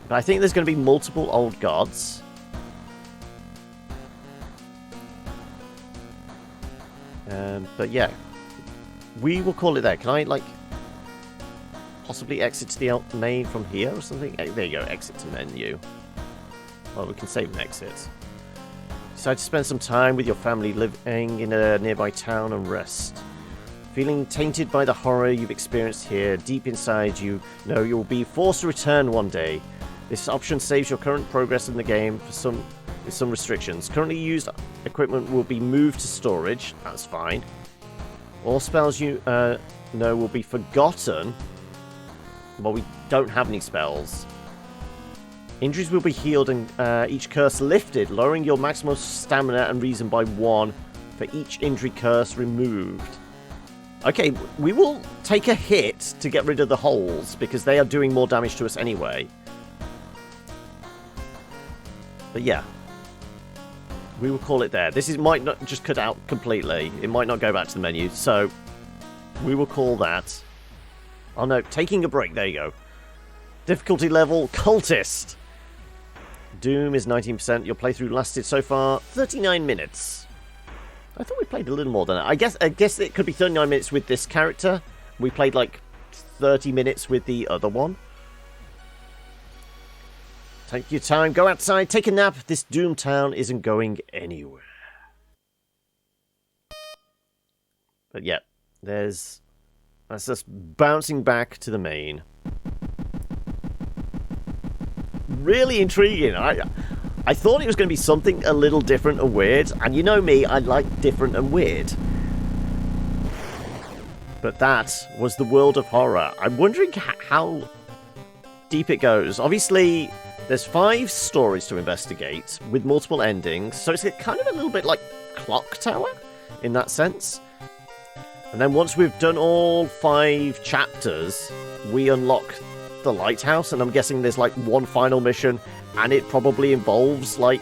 But I think there's going to be multiple old gods. But yeah. We will call it there. Can I, like, possibly exit to the main from here or something? There you go, exit to menu. Well, we can save and exit. Decide to spend some time with your family living in a nearby town and rest. Feeling tainted by the horror you've experienced here, deep inside you know you'll be forced to return one day. This option saves your current progress in the game with some restrictions. Currently used equipment will be moved to storage. That's fine. All spells you know will be forgotten. Well, we don't have any spells. Injuries will be healed and each curse lifted, lowering your maximum stamina and reason by 1 for each injury curse removed. Okay, we will take a hit to get rid of the holes, because they are doing more damage to us anyway. But yeah. We will call it there. This might not just cut out completely. It might not go back to the menu, so we will call that. Oh no, taking a break. There you go. Difficulty level, Cultist. Doom is 19%. Your playthrough lasted so far 39 minutes. I thought we played a little more than that. I guess it could be 39 minutes with this character. We played like 30 minutes with the other one. Take your time, go outside, take a nap. This Doom Town isn't going anywhere. But yeah, that's just bouncing back to the main. Really intriguing. I thought it was going to be something a little different and weird, and you know me, I like different and weird. But that was the world of horror. I'm wondering how deep it goes. Obviously, there's 5 stories to investigate with multiple endings, so it's kind of a little bit like Clock Tower in that sense. And then once we've done all 5 chapters, we unlock the lighthouse, and I'm guessing there's like one final mission, and it probably involves like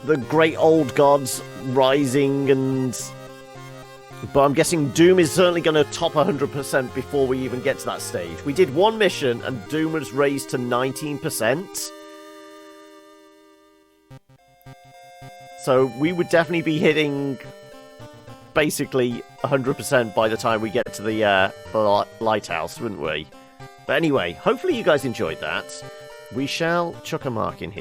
the great old gods rising, but I'm guessing Doom is certainly going to top 100% before we even get to that stage. We did one mission and Doom was raised to 19%. So we would definitely be hitting basically 100% by the time we get to the lighthouse, wouldn't we? But anyway, hopefully you guys enjoyed that. We shall chuck a mark in here.